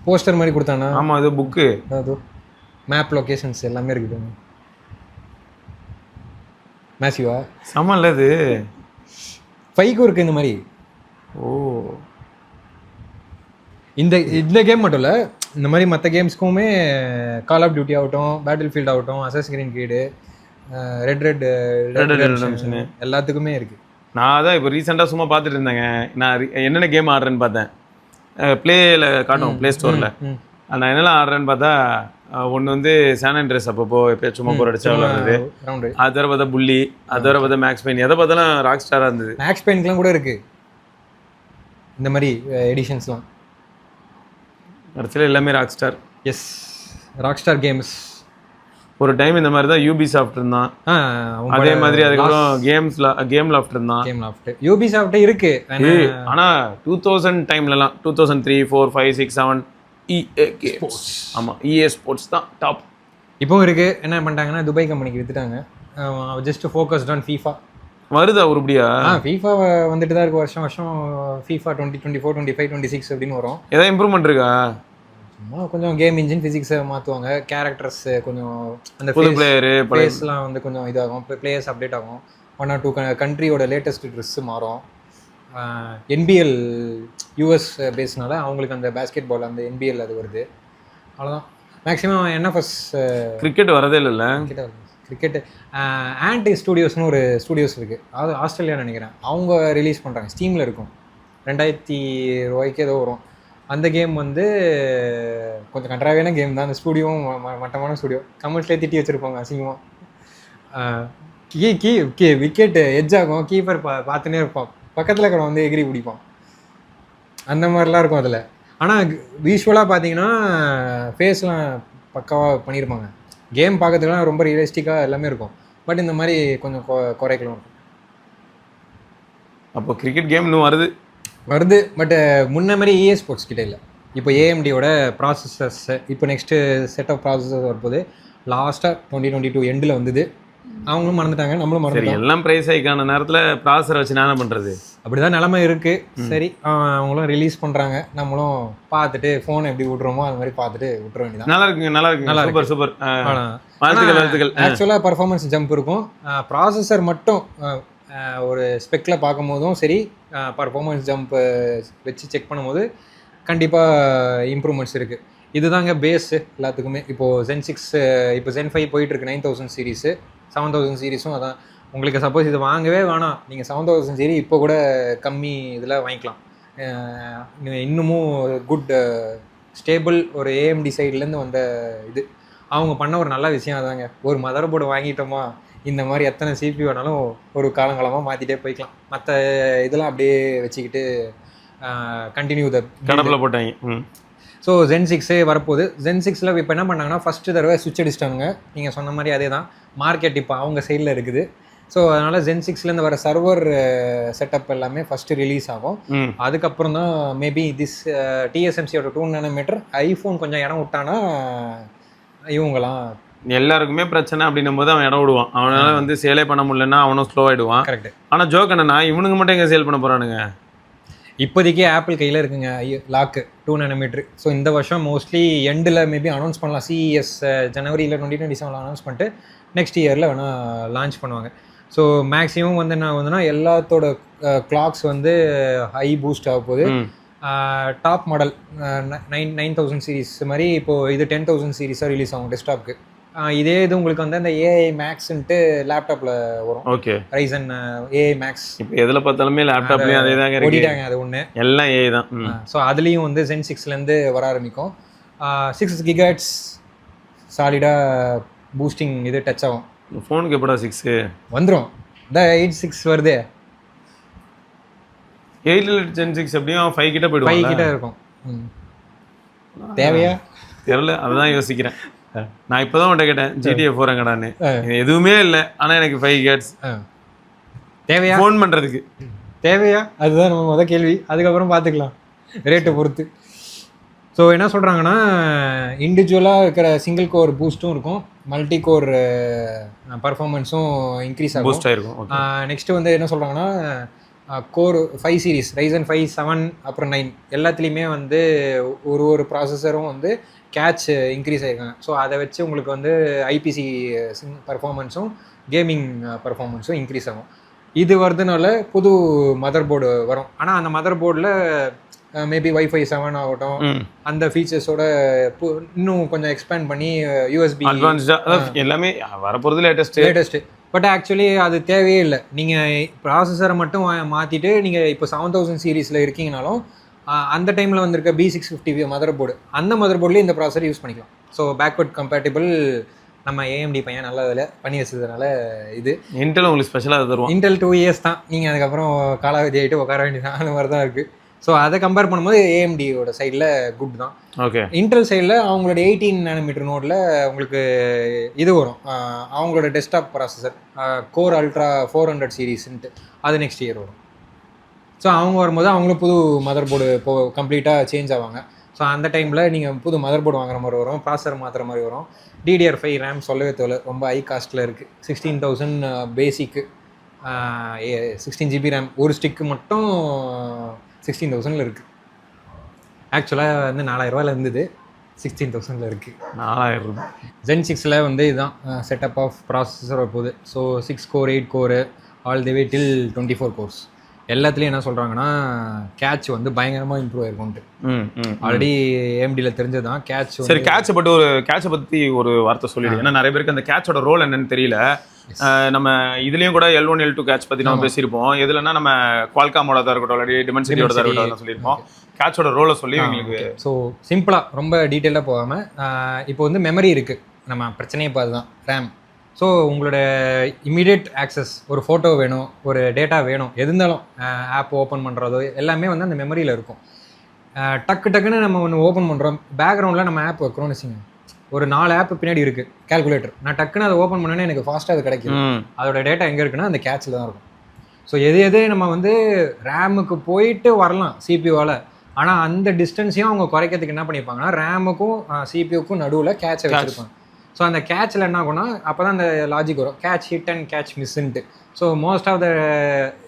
போஸ்டர் மாதிரி கொடுத்தானா. ஆமாம், அது புக்கு, அது மேப் லொக்கேஷன்ஸ் எல்லாமே இருக்குது. மேசிவா சமல்ல இது 5க்கும் இருக்குது இந்த மாதிரி. ஓ, இந்த கேம் மட்டும் இல்லை, இந்த மாதிரி மற்ற கேம்ஸ்க்குமே கால் ஆஃப் டியூட்டி ஆகட்டும், பேட்டில் ஃபீல்ட் ஆகட்டும், அசசின் கிரீட், ரெட் எல்லாத்துக்குமே இருக்குது. நான் அதான் இப்போ ரீசெண்டாக சும்மா பார்த்துட்டு இருந்தேங்க. நான் என்னென்ன கேம் ஆடுறேன்னு பார்த்தேன், ப்ளேயில் காட்டும் ப்ளே ஸ்டோரில். நான் என்னெல்லாம் ஆடுறேன்னு பார்த்தா, ஒன்று வந்து சான் அண்ட்ரேஸ் அப்பப்போ எப்போ சும்மா போர் அடிச்சா விளாடுறது, அது வர பார்த்தா புள்ளி, அது வர பார்த்தா மேக்ஸ் பெயின், எதை பார்த்தாலும் ராக் ஸ்டாராக இருந்தது. மேக்ஸ் பெயின்க்குலாம் கூட இருக்குது இந்த மாதிரி எடிஷன்ஸ்லாம். கடைசியில் எல்லாமே Rockstar. Yes, Rockstar Games. ஒரு டைம் இந்த மாதிரி தான் யூபி சாஃப்ட் இருந்தான், அதே மாதிரி அதுக்கப்புறம் கேம் லாஃப்ட் இருந்தான். யூபி சாஃப்ட் இருக்கு. ஆனால் 2000 டைம்லலாம் 2003, 4, 5, 6, 7 EA Games. ஆமாம், EA ஸ்போர்ட்ஸ் தான் டாப். இப்போவும் இருக்கு. என்ன பண்ணிட்டாங்கன்னா துபாய் கம்பெனிக்கு வித்துட்டாங்க. Just focused on FIFA. வருதா உருப்படியா? ஃபீஃபா வந்துட்டு தான் இருக்கு வருஷம் வருஷம். ஃபீஃபா 2024, 25, 26 அப்படின்னு வரும். ஏதாவது இம்ப்ரூவ்மெண்ட் இருக்கா? சும்மா கொஞ்சம் கேம் இன்ஜின் ஃபிசிக்ஸை மாற்றுவாங்க, கேரக்டர்ஸ் கொஞ்சம் அந்த புது பிளேயரு பிளேஸ்லாம் வந்து கொஞ்சம் இதாகும், பிளேயர்ஸ் அப்டேட் ஆகும். 1 or 2 கண்ட்ரியோட லேட்டஸ்ட் ட்ரெஸ்ஸு மாறும். என்பிஎல் யூஎஸ் பேஸ்னால அவங்களுக்கு அந்த பேஸ்கெட் பால் அந்த என்பிஎல் அது வருது, அவ்வளோதான். மேக்ஸிமம் என்எஃப்எஸ் கிரிக்கெட் வரதே இல்லைல்ல. கிரிக்கெட் ஆன்டி ஸ்டூடியோஸ்னு ஒரு ஸ்டூடியோஸ் இருக்குது, அது ஆஸ்திரேலியா நினைக்கிறேன். அவங்க ரிலீஸ் பண்ணுறாங்க, ஸ்டீமில் இருக்கும், 2000 ரூபாய்க்கு ஏதோ வரும். அந்த கேம் வந்து கொஞ்சம் கண்ட்ராவியான கேம் தான். அந்த ஸ்டூடியோவும் மட்டமான ஸ்டூடியோ, கமெண்ட்ஸ்லேயே திட்டி வச்சுருப்பாங்க அசிங்கமாக. விக்கெட் எட்ஜ் ஆகும், கீப்பர் பார்த்துனே இருப்பான், பக்கத்தில் கூட வந்து எகிரி பிடிப்பான், அந்த மாதிரிலாம் இருக்கும் அதில். ஆனால் விஷுவலாக பார்த்தீங்கன்னா ஃபேஸ்லாம் பக்காவாக பண்ணியிருப்பாங்க. கேம் பார்க்கறதுக்குலாம் ரொம்ப ரியலிஸ்டிக்காக எல்லாமே இருக்கும். பட் இந்த மாதிரி கொஞ்சம் குறைக்கலாம் இருக்கும். அப்போ கிரிக்கெட் கேம் இன்னும் வருது. பட் முன்ன மாதிரி EA ஸ்போர்ட்ஸ் கிட்டே இல்லை. இப்போ AMDயோட ப்ராசஸர்ஸ் இப்போ நெக்ஸ்ட்டு செட் ஆஃப் ப்ராசஸர் வரும்போது லாஸ்ட்டாக 2022 எண்டில் வந்தது. அவங்களும் மறந்துட்டாங்க, நம்மளும் மறந்துட்டோம். எல்லாம் ப்ரைஸ் ஹைக்கான நேரத்தில் ப்ராசஸர் வச்சு என்ன பண்ணுறது, அப்படி தான் நிலமை இருக்குது. சரி, அவங்களும் ரிலீஸ் பண்ணுறாங்க, நம்மளும் பார்த்துட்டு ஃபோனை எப்படி விட்றோமோ அது மாதிரி பார்த்துட்டு விட்ற வேண்டியதான். நல்லா இருக்குங்க, சூப்பர். ஆக்சுவலாக பர்ஃபார்மன்ஸ் ஜம்ப் இருக்கும். ப்ராசஸர் மட்டும் ஒரு ஸ்பெக்கில் பார்க்கும் போதும் சரி, பர்ஃபார்மன்ஸ் ஜம்ப் வச்சு செக் பண்ணும்போது கண்டிப்பாக இம்ப்ரூவ்மெண்ட்ஸ் இருக்குது. இதுதாங்க பேஸு எல்லாத்துக்குமே. இப்போது Zen 6, இப்போ Zen 5 போயிட்டுருக்கு, 9000 சீரீஸு, 7000 சீரீஸும் அதான். உங்களுக்கு சப்போஸ் இது வாங்கவே வேணாம், நீங்கள் 7000 சீரீ இப்போ கூட கம்மி இதில் வாங்கிக்கலாம். இன்னமும் குட் ஸ்டேபிள் ஒரு AMD சைட்லேருந்து வந்த இது அவங்க பண்ண ஒரு நல்ல விஷயம் அதாங்க. ஒரு மதர் போர்டு வாங்கிட்டோமா, இந்த மாதிரி எத்தனை CPU வேணாலும் ஒரு காலங்காலமாக மாற்றிட்டே போய்க்கலாம். மற்ற இதெல்லாம் அப்படியே வச்சுக்கிட்டு கண்டினியூ கடப்பில் போட்டாங்க. ஸோ Zen 6 வரப்போகுது. Zen 6ல் இப்போ என்ன பண்ணாங்கன்னா ஃபஸ்ட்டு தடவை சுவிட்ச் அடிச்சிட்டாங்க. நீங்கள் சொன்ன மாதிரி அதே தான், மார்க்கெட் இப்போ அவங்க சைடில் இருக்குது. ஸோ அதனால் Zen 6லேருந்து வர சர்வர் செட்டப் எல்லாமே ஃபஸ்ட்டு ரிலீஸ் ஆகும். அதுக்கப்புறம் தான் மேபி TSMCயோட 2 nm ஐஃபோன் கொஞ்சம் இடம் விட்டானா இவங்களாம் எல்லாருக்குமே பிரச்சனை அப்படின்னும் போது அவன் இடம் விடுவான். அவனால வந்து சேலே பண்ண முடியலன்னா அவனும் ஸ்லோ ஆகிடுவான். கரெக்ட். ஆனால் ஜோக் என்னன்னா, இவனுக்கு மட்டும் எங்கே சேல் பண்ண போகிறானுங்க? இப்போதைக்கு ஆப்பிள் கையில் இருக்குங்க லாக்கு 2 nm. ஸோ இந்த வருஷம் மோஸ்ட்லி எண்டில் மேபி அனௌன்ஸ் பண்ணலாம். CES ஜனவரியில் 2027 அனௌன்ஸ் பண்ணிட்டு நெக்ஸ்ட் இயரில் வேணால் லான்ச் பண்ணுவாங்க. ஸோ மேக்ஸிமம் வந்து என்ன வந்துன்னா எல்லாத்தோட கிளாக்ஸ் வந்து ஹை பூஸ்ட் ஆக போகுது. டாப் மாடல் 9000 சீரீஸ் மாதிரி இப்போது இது 10000 சீரீஸாக ரிலீஸ் ஆகும் டெஸ்க்டாப்க்கு. இதே இது உங்களுக்கு வந்து அந்த ஏஐ மேக்ஸ்ன்ட்டு லேப்டாப்பில் வரும். ஓகே. Ryzen AI Max. இப்போ எதில் பார்த்தாலுமே லேப்டாப்லேயும் அதே தாங்க இருக்கு. ஓடிட்டாங்க அது ஒன்று. எல்லாம் ஏஐ தான். ஸோ அதுலேயும் வந்து Zen 6லேருந்து வர ஆரம்பிக்கும். 6 GHz சாலிடாக பூஸ்டிங் இது டச் ஆகும். ஃபோனுக்கு எப்படா 6 வந்துடும். இந்த 8.6 வருது. 8 Gen 6 எப்படியும் 5 கிட்ட போயிடுவோம். 5 கிட்ட இருக்கும். தேவையா தெரியல, அதுதான் யோசிக்கிறேன். நான் இப்போதான் உன்ட்ட கேட்டேன் GTA 4 எங்கடான்னு. எதுவுமே இல்லை, ஆனால் எனக்கு 5 GHz தேவையா ஃபோன் பண்ணுறதுக்கு தேவையா, அதுதான் நம்ம முதல் கேள்வி. அதுக்கப்புறம் பார்த்துக்கலாம் ரேட்டை பொறுத்து. ஸோ என்ன சொல்கிறாங்கன்னா, இண்டிவிஜுவலாக இருக்கிற சிங்கிள் கோர் பூஸ்ட்டும் இருக்கும், மல்டி கோர் பர்ஃபார்மன்ஸும் இன்க்ரீஸ் ஆகும். பூஸ்ட் ஆயிருக்கும். நெக்ஸ்ட்டு வந்து என்ன சொல்கிறாங்கன்னா, கோர் 5 சீரீஸ் ரைசன் 5, 7 அப்புறம் 9 எல்லாத்துலேயுமே வந்து ஒரு ப்ராசஸரும் வந்து கேட்ச் இன்க்ரீஸ் ஆகிருக்காங்க. ஸோ அதை வச்சு உங்களுக்கு வந்து ஐபிசி பர்ஃபார்மன்ஸும் கேமிங் பர்ஃபார்மன்ஸும் இன்க்ரீஸ் ஆகும். இது வருதுனால புது மதர் போர்டு வரும். ஆனால் அந்த மதர் போர்டில் மேபி Wi-Fi 7 ஆகட்டும், அந்த ஃபீச்சர்ஸோட இன்னும் கொஞ்சம் எக்ஸ்பேண்ட் பண்ணி யூஎஸ்பி அட்வான்ஸ்டாக எல்லாமே வரப்போகிறது லேட்டஸ்ட்டு. பட் ஆக்சுவலி அது தேவையே இல்லை. நீங்கள் ப்ராசஸரை மட்டும் மாற்றிட்டு நீங்கள் இப்போ 7000 சீரீஸில் இருக்கீங்கனாலும் அந்த டைமில் வந்திருக்க B650 மதர் போர்டு, அந்த மதர் போர்ட்லேயே இந்த ப்ராசஸர் யூஸ் பண்ணிக்கலாம். ஸோ பேக்வர்ட் கம்பேட்டிபிள் நம்ம AMD பையன் நல்ல வேலை பண்ணி வச்சதுனால இது. இன்டெல் உங்களுக்கு ஸ்பெஷலாக தருவோம். இன்டெல் 2 years தான், நீங்கள் அதுக்கப்புறம் காலாவதி ஆகிட்டு உட்கார வேண்டியதான், அந்த மாதிரி தான் இருக்குது. ஸோ அதை கம்பேர் பண்ணும்போது AMDயோட சைடில் குட் தான். ஓகே. இன்டெல் சைடில் அவங்களோட 18 nm நோடில் உங்களுக்கு இது வரும், அவங்களோட டெஸ்க்டாப் ப்ராசஸர் கோர் அல்ட்ரா 400 சீரீஸ்ன்ட்டு, அது நெக்ஸ்ட் இயர் வரும். ஸோ அவங்க வரும்போது அவங்களும் புது மதர் போர்டு கம்ப்ளீட்டாக சேஞ்ச் ஆவாங்க. ஸோ அந்த டைமில் நீங்கள் புது மதர் போர்டு வாங்குற மாதிரி வரும், ப்ராசஸர் மாற்றுற மாதிரி வரும். DDR5 RAM சொல்லவே தேவை, ரொம்ப ஹை காஸ்ட்டில் இருக்குது. 16,000 பேசிக்கு, 16 GB RAM, ஒரு ஸ்டிக்கு மட்டும் 16,000 இருக்குது. ஆக்சுவலாக வந்து 4,000 இருந்தது, 16,000 இருக்குது. 4,000 ரூபாய். Zen 6ல் வந்து இதுதான் செட்டப் ஆஃப் ப்ராசஸர் போகுது. So 6 core 8 core all the way till 24 course. எல்லாத்துலேயும் என்ன சொல்கிறாங்கன்னா, கேட்ச் வந்து பயங்கரமாக இம்ப்ரூவ் ஆயிருக்கும்ட்டு. ஆல்ரெடி AMDயில் தெரிஞ்சது தான் கேட்ச். சரி, கேட்சை பற்றி ஒரு வார்த்தை சொல்லிடு. ஏன்னா நிறைய பேருக்கு அந்த கேட்சோட ரோல் என்னன்னு தெரியல. நம்ம இதுலேயும் கூட L1 L2 கேட்ச் பற்றி நம்ம பேசியிருப்போம். எதுலன்னா நம்ம குவால்காமோட தான் இருக்கட்டும், ஆல்ரெடி டிமென்சிட்டியோட தான் இருக்கட்டும் சொல்லியிருப்போம். கேட்சோட ரோலை சொல்லி எங்களுக்கு. ஸோ சிம்பிளாக ரொம்ப டீட்டெயிலாக போகாமல், இப்போ வந்து மெமரி இருக்குது, நம்ம பிரச்சனையே இப்போ அதுதான் ரேம். ஸோ உங்களோட இமீடியட் ஆக்சஸ், ஒரு ஃபோட்டோ வேணும், ஒரு டேட்டா வேணும், எது இருந்தாலும் ஆப் ஓப்பன் பண்ணுறதோ எல்லாமே வந்து அந்த மெமரியில் இருக்கும். டக்குன்னு நம்ம ஒன்று ஓப்பன் பண்ணுறோம், பேக்ரவுண்டில் நம்ம ஆப் வைக்கிறோம்னு வச்சுங்க, ஒரு 4 ஆப் பின்னாடி இருக்குது கால்குலேட்டர். நான் டக்குன்னு அதை ஓப்பன் பண்ணோன்னே எனக்கு ஃபாஸ்ட்டாக அது கிடைக்கும். அதோட டேட்டா எங்கே இருக்குன்னா அந்த கேட்சில் தான் இருக்கும். ஸோ எது நம்ம வந்து ரேமுக்கு போயிட்டு வரலாம் சிபியூவால், ஆனால் அந்த டிஸ்டன்ஸையும் அவங்க குறைக்கிறதுக்கு என்ன பண்ணியிருப்பாங்கன்னா, ரேமுக்கும் சிபியூக்கும் நடுவில் கேட்சை வச்சுருப்பாங்க. ஸோ அந்த கேட்சில் என்ன ஆகும்னா, அப்போ தான் அந்த லாஜிக் வரும், கேட்ச் ஹிட் அண்ட் கேட்ச் மிஸ்ன்ட்டு. So most of the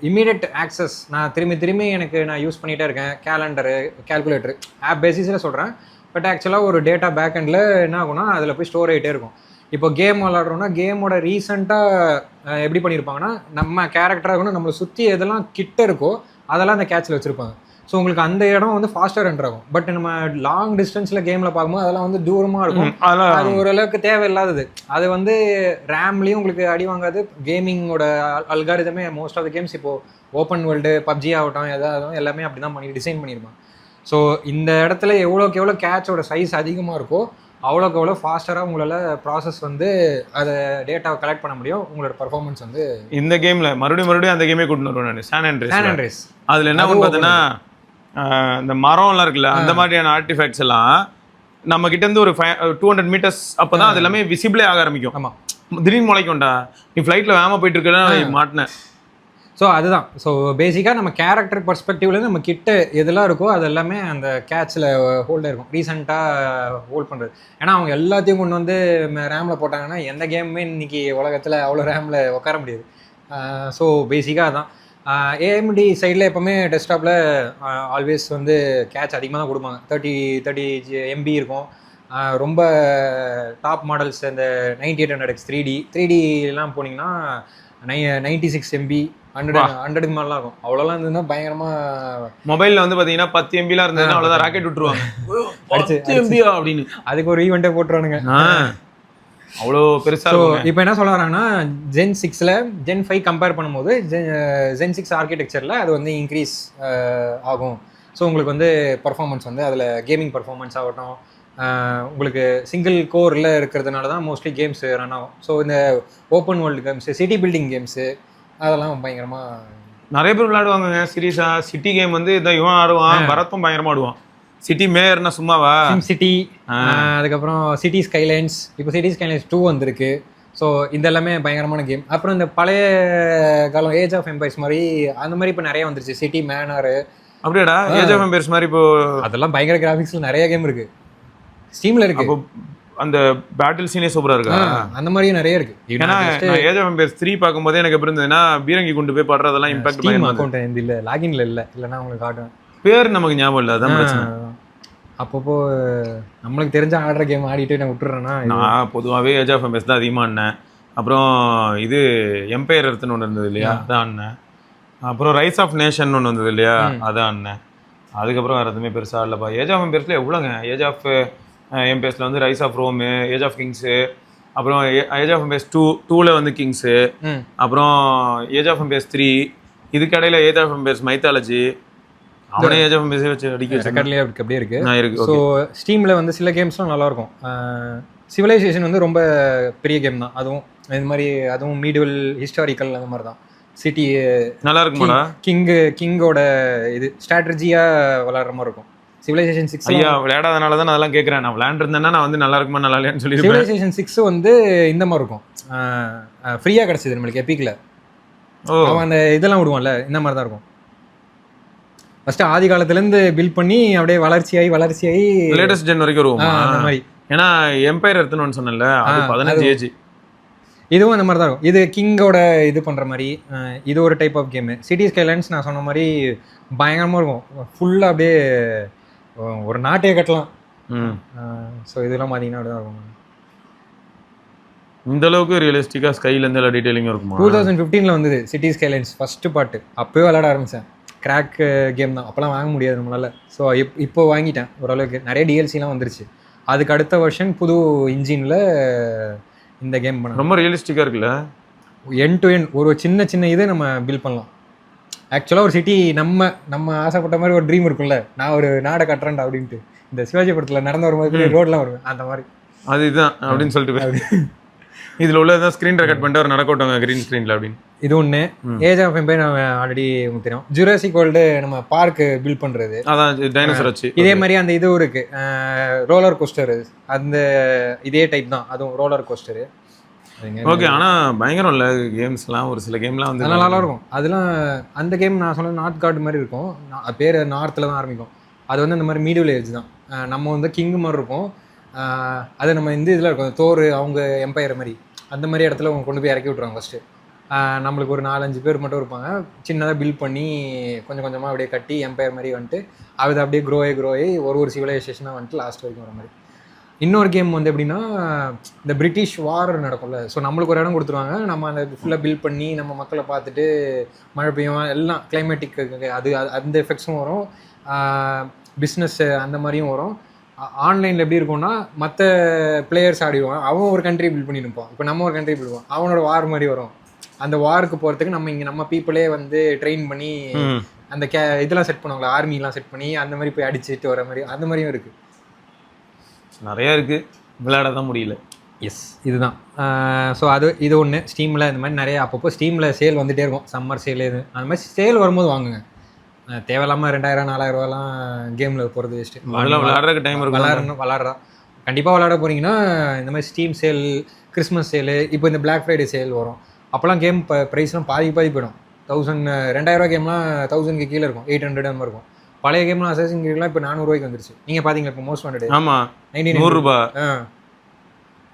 immediate access நான் திரும்பி நான் யூஸ் பண்ணிகிட்டே இருக்கேன். கேலண்டரு, கால்குலேட்டரு, ஆப் பேசிஸில் சொல்கிறேன். பட் ஆக்சுவலாக ஒரு டேட்டா பேக்கெண்டில் என்ன ஆகும்னா, அதில் போய் ஸ்டோர் ஆகிட்டே இருக்கும். இப்போ கேம் விளாட்றோன்னா, கேமோட ரீசெண்டாக எப்படி பண்ணியிருப்பாங்கன்னா, நம்ம கேரக்டராக இருக்கணும், நம்மளை சுற்றி எதெல்லாம் கிட்ட இருக்கோ அதெல்லாம் அந்த கேட்சில் வச்சுருப்பாங்க. ஸோ உங்களுக்கு அந்த இடம் வந்து ஃபாஸ்ட்டாக ரன் ஆகும். பட் நம்ம லாங் டிஸ்டன்ஸில் கேமில் பார்க்கும்போது அதெல்லாம் வந்து தூரமாக இருக்கும், அது ஓரளவுக்கு தேவையில்லாதது. அது வந்து ரேம்லேயும் உங்களுக்கு அடி வாங்காது. கேமிங்கோட அல்காரிதமே மோஸ்ட் ஆஃப் த கேம்ஸ் இப்போது ஓப்பன் வேர்ல்டு, பப்ஜி ஆகட்டும், எதாவது எல்லாமே அப்படி தான் டிசைன் பண்ணியிருப்பாங்க. ஸோ இந்த இடத்துல எவ்வளோக்கு எவ்வளோ கேட்சோட சைஸ் அதிகமாக இருக்கோ அவ்வளோக்கு எவ்வளோ ஃபாஸ்டராக உங்களால் ப்ராசஸ் வந்து அதை டேட்டாவை கலெக்ட் பண்ண முடியும். உங்களோட பர்ஃபார்மன்ஸ் வந்து இந்த கேமில் மறுபடியும் அந்த கேமே கூட்டின்னு வருவேன் நான், சான் அண்ட்ரீஸ். அதில் என்ன பார்த்தீங்கன்னா, இந்த மரம்லாம் இருக்குல்ல, அந்த மாதிரியான ஆர்டிஃபேக்ட்ஸ் எல்லாம் நம்ம கிட்டேருந்து ஒரு 200 meters அப்போ தான் அது எல்லாமே விசிபிளே ஆக ஆரம்பிக்கும். ஆமாம், திடீர்னு முளைக்கும்டா, நீ ஃப்ளைட்டில் வேகமாக போயிட்டு இருக்கேன்னா மாட்டினேன். ஸோ அதுதான். ஸோ பேசிக்காக நம்ம கேரக்டர் பர்ஸ்பெக்டிவ்லேருந்து நம்ம கிட்ட எதெல்லாம் இருக்கோ அது எல்லாமே அந்த கேட்சில் ஹோல்டாக இருக்கும், ரீசெண்டாக ஹோல்ட் பண்ணுறது. ஏன்னா அவங்க எல்லாத்தையும் கொண்டு வந்து ரேமில் போட்டாங்கன்னா எந்த கேமுமே இன்றைக்கி உலகத்தில் அவ்வளோ ரேமில் உட்கார முடியாது. ஸோ பேசிக்காக அதான். AMD சைடில் எப்போவுமே டெஸ்க்டாப்பில் ஆல்வேஸ் வந்து கேட்ச் அதிகமாக தான் கொடுப்பாங்க. 30 MB இருக்கும். ரொம்ப டாப் மாடல்ஸ் இந்த 9800X 3Dலாம் போனீங்கன்னா 96 MB 100 மாதிரிலாம் இருக்கும். அவ்வளோலாம் இருந்ததுன்னா பயங்கரமாக. மொபைலில் வந்து பார்த்தீங்கன்னா 10 MBலாம் இருந்ததுன்னா அவ்வளோதான் ராக்கெட் விட்டுருவாங்க, 10 MB அப்படின்னு. அதுக்கு ஒரு ஈவெண்ட்டே போட்டுருவானுங்க. அவ்வளோ பெருசா ஸோ இருக்கும். இப்போ என்ன சொல்ல வராங்கன்னா ஜென் 6ல ஜென் 5 கம்பேர் பண்ணும்போது ஜென் 6 ஆர்கிடெக்சரில் அது வந்து இன்க்ரீஸ் ஆகும். ஸோ உங்களுக்கு வந்து பர்ஃபார்மன்ஸ் வந்து அதில் கேமிங் பர்ஃபார்மன்ஸ் ஆகட்டும், உங்களுக்கு சிங்கிள் கோரில் இருக்கிறதுனால தான் மோஸ்ட்லி கேம்ஸ் ரன் ஆகும். ஸோ இந்த open world games, city building games அதெல்லாம் பயங்கரமாக நிறைய பேர் விளையாடுவாங்க சீரியஸா. சிட்டி கேம் வந்து இதான் இவன் ஆடுவான், பரத்தும் பயங்கரமா ஆடுவான். சிட்டி மேயர்னா சும்மாவா? சிட்டி, அதுக்கப்புறம் சிட்டி ஸ்கைலைன்ஸ், இப்போ சிட்டி ஸ்கைலைன்ஸ் 2 வந்திருக்கு. ஸோ இந்த எல்லாமே பயங்கரமான கேம். அப்புறம் இந்த பழைய காலம் ஏஜ் ஆஃப் எம்பைர்ஸ் மாதிரி அந்த மாதிரி இப்போ நிறைய வந்துருச்சு. சிட்டி மேனரு அப்படியாடா? ஏஜ் ஆஃப் எம்பையர்ஸ் மாதிரி இப்போ அதெல்லாம் பயங்கர கிராஃபிக்ஸில் நிறைய கேம் இருக்கு, ஸ்டீமில் இருக்கு. அப்போ அந்த பேட்டில் சீனே சூப்பரா இருக்கா? அந்த மாதிரியும் நிறைய இருக்கு. ஏன்னா ஏஜ் ஆஃப் எம்பையர்ஸ் 3 பார்க்கும்போதே எனக்கு எப்படி இருந்ததுன்னா பீரங்கி கொண்டு போய் படுறதெல்லாம் இம்பாக்ட் ஸ்டீம் அக்கௌண்ட் இல்லை, லாகின்ல இல்லை, இல்லைன்னா உங்களுக்கு காட்டுவேன். பேர் நமக்கு ஞாபகம் இல்லை, அதான் பிரச்சனை. அப்பப்போ நம்மளுக்கு தெரிஞ்ச ஆடுற கேம் ஆடிட்டு நான் விட்டுறேன்னா. நான் பொதுவாகவே ஏஜ் ஆஃப் எம்பையர்ஸ் தான் அதிகமாக ஆடினேன். அப்புறம் இது எம்பையர் எர்த்துன்னு ஒன்று இருந்தது இல்லையா, அதான் ஆடினேன். அப்புறம் ரைஸ் ஆஃப் நேஷன் ஒன்று வந்தது இல்லையா, அதான் ஆடினேன். அதுக்கப்புறம் வேறு எதுவுமே பெருசாக ஆடலப்பா. ஏஜ் ஆஃப் எம்பையர்ஸில் எவ்வளோங்க, ஏஜ் ஆஃப் எம்பையர்ஸில் வந்து Rise of Rome, Age of Kings, அப்புறம் ஏஜ் ஆஃப் எம்பையர்ஸ் 2ல் வந்து கிங்ஸு, அப்புறம் ஏஜ் ஆஃப் எம்பையர்ஸ் 3, இதுக்கு இடையில ஏஜ் ஆஃப் எம்பையர்ஸ் மைத்தாலஜி, அவனே ஏஜ் ஆஃப் எம்பையர்ஸ் வச்சு அடிக்க ரெக்கார்ட்லேயே அப்படியே இருக்கு. இருக்கு. ஸோ ஸ்டீமில் வந்து சில கேம்ஸ்லாம் நல்லாயிருக்கும். சிவிலைசேஷன் வந்து ரொம்ப பெரிய கேம் தான், அதுவும் இது மாதிரி, அதுவும் மீடியல் ஹிஸ்டாரிக்கல் அந்த மாதிரி தான். சிட்டி நல்லா இருக்குமாடா? கிங்கோட இது ஸ்ட்ராட்டஜியாக விளாட்ற மாதிரி இருக்கும். சிவிலைசேஷன் 6 ஐயா விளையாடாதனால தான் நான் அதெல்லாம் கேட்குறேன். நான் விளையாண்டுருந்தேன்னா நான் வந்து நல்லா இருக்குமா நல்லா இல்லையான்னு சொல்லி. சிவிலைசேஷன் 6 வந்து இந்த மாதிரி இருக்கும், ஃப்ரீயாக கிடச்சிது நம்மளுக்கு எப்பிக்கில். அவன் அந்த இதெல்லாம் விடுவான்ல, இந்த மாதிரி தான் இருக்கும். ஃபர்ஸ்ட் ஆதி காலத்துலேருந்து பில்ட் பண்ணி அப்படியே வளர்ச்சியாகி லேட்டஸ்ட் ஜென் வரைக்கும் வருவோம் அந்த மாதிரி. ஏன்னா எம்பையர் எடுத்துன்னு சொன்னல, அது 15 ஏஜ். இதுவும் அந்த மாதிரி தான் இருக்கும். இது கிங்கோட இது பண்ணுற மாதிரி. இது ஒரு டைப் ஆஃப் கேமு. சிட்டி ஸ்கைலைன்ஸ் நான் சொன்ன மாதிரி பயங்கரமாக இருக்கும், ஃபுல்லாக அப்படியே ஒரு நாட்டையே கட்டலாம். ஸோ இதெல்லாம் பார்த்தீங்கன்னா அப்படி தான் இருக்கும். இந்த அளவுக்கு ரியலிஸ்டிக்காக ஸ்கைலேருந்து எல்லா டீட்டெயிலிங்கும் இருக்குமா? 2015 வந்தது சிட்டி ஸ்கைலைன்ஸ் ஃபஸ்ட்டு பாட்டு. அப்போயே விளையாட ஆரம்பித்தேன். கிராக் கேம் தான், அப்போலாம் வாங்க முடியாது நம்மளால. ஸோ இப்போ வாங்கிட்டேன் ஓரளவுக்கு. நிறைய டிஎல்சிலாம் வந்துருச்சு. அதுக்கு அடுத்த வருஷன் புது இன்ஜினில் இந்த கேம் பண்ண ரொம்ப ரியலிஸ்டிக்காக இருக்குல்ல. என் டு என் ஒரு சின்ன இதை நம்ம பில்ட் பண்ணலாம். ஆக்சுவலாக ஒரு சிட்டி நம்ம ஆசைப்பட்ட மாதிரி ஒரு ட்ரீம் இருக்கும்ல, நான் ஒரு நாடை கட்டுறேன்டா அப்படின்ட்டு. இந்த சிவாஜி படத்தில் நடந்து வரும்போது ரோட்லாம் வருவேன், அந்த மாதிரி. அதுதான் அப்படின்னு சொல்லிட்டு இதில் உள்ளதான் ஸ்க்ரீன் ரெக்கார்ட் பண்ணிட்டு அவர் நடக்கட்டோங்க க்ரீன் ஸ்க்ரீனில் அப்படின்னு. இது ஒன்று. ஏஜ் ஆஃப் எம்பையர் நம்ம ஆல்ரெடி உங்களுக்கு தெரியும். ஜுராசிக் வேர்ல்டு நம்ம பார்க்கு பில்ட் பண்ணுறது, அதான் டைனோசர் வச்சு. இதே மாதிரி அந்த இதுவும் இருக்குது, ரோலர் கோஸ்டரு. அந்த இதே டைப் தான் அதுவும், ரோலர் கோஸ்டரு. ஓகே. ஆனால் பயங்கரம் இல்லை கேம்ஸ்லாம், ஒரு சில கேம்லாம் வந்து நல்லா இருக்கும். அதெல்லாம் அந்த கேம் நான் சொன்ன நார்த் கார்டு மாதிரி இருக்கும், பேர் நார்த்தில் தான் ஆரம்பிக்கும். அது வந்து அந்த மாதிரி மீடியல் ஏஜ் தான். நம்ம வந்து கிங்கு மாதிரி இருக்கும். அது நம்ம இந்த இதில் இருக்கும், தோர் அவங்க எம்பையர் மாதிரி அந்த மாதிரி இடத்துல அவங்க கொண்டு போய் இறக்கி விட்ருவாங்க. ஃபஸ்ட்டு நம்மளுக்கு ஒரு 4-5 பேர் மட்டும் இருப்பாங்க. சின்னதாக பில்ட் பண்ணி கொஞ்சம் கொஞ்சமாக அப்படியே கட்டி எம்பையர் மாதிரி வந்துட்டு அது அப்படியே க்ரோ ஆகி ஒரு சிவிலைசேஷனாக வந்துட்டு லாஸ்ட் வரைக்கும் வர மாதிரி. இன்னொரு கேம் வந்து எப்படின்னா, இந்த பிரிட்டிஷ் வார் நடக்கும்ல, ஸோ நம்மளுக்கு ஒரு இடம் கொடுத்துருவாங்க. நம்ம அந்த ஃபுல்லாக பில்ட் பண்ணி நம்ம மக்களை பார்த்துட்டு மழை பெய்யும், எல்லாம் கிளைமேட்டிக் அது அந்த எஃபெக்ட்ஸும் வரும், பிஸ்னஸ்ஸு அந்த மாதிரியும் வரும். ஆன்லைனில் எப்படி இருக்கும்னா, மற்ற பிளேயர்ஸ் ஆடிடுவான், அவன் ஒரு கண்ட்ரி பில்ட் பண்ணி இருப்பான். இப்போ நம்ம ஒரு கண்ட்ரி பில்டுவான், அவனோட வார் மாதிரி வரும். அந்த வாருக்கு போகிறதுக்கு நம்ம பீப்புளே வந்து ட்ரெயின் பண்ணி அந்த இதெல்லாம் செட் பண்ணுவாங்களா, ஆர்மிலாம் செட் பண்ணி அந்த மாதிரி போய் அடிச்சுட்டு வர மாதிரி அந்த மாதிரியும் இருக்குது. நிறையா இருக்குது, விளையாட தான் முடியல. எஸ், இதுதான். ஸோ இது ஒன்று. ஸ்டீமில் இந்த மாதிரி நிறைய அப்பப்போ ஸ்டீமில் சேல் வந்துகிட்டே இருக்கும், சம்மர் சேல் இது அந்த மாதிரி சேல் வரும்போது வாங்குங்க. தேவையில்லாமல் 2000-4000 கேமில் போகிறது வேஸ்ட்டு. விளையாடுறதுக்கு டைம் இருக்கும், விளாட்றா கண்டிப்பாக விளாட போகிறீங்கன்னா இந்த மாதிரி ஸ்டீம் சேல், கிறிஸ்மஸ் சேலு, இப்போ இந்த பிளாக் ஃப்ரைடே சேல் வரும். அப்போல்லாம் கேம் ப்ரைஸ்லாம் பாதி போயிடும். 2000 கேம்லாம் 1000க்கு கீழே இருக்கும், 800 அந்த மாதிரி இருக்கும். பழைய கேம்லாம் அசாசின் கிரீட்லாம் இப்போ 400 ரூபாய்க்கு வந்துருச்சு. நீங்கள் பார்த்தீங்களா இப்போ மோஸ்ட் வாண்டட்? ஆமாம், 100 ரூபா.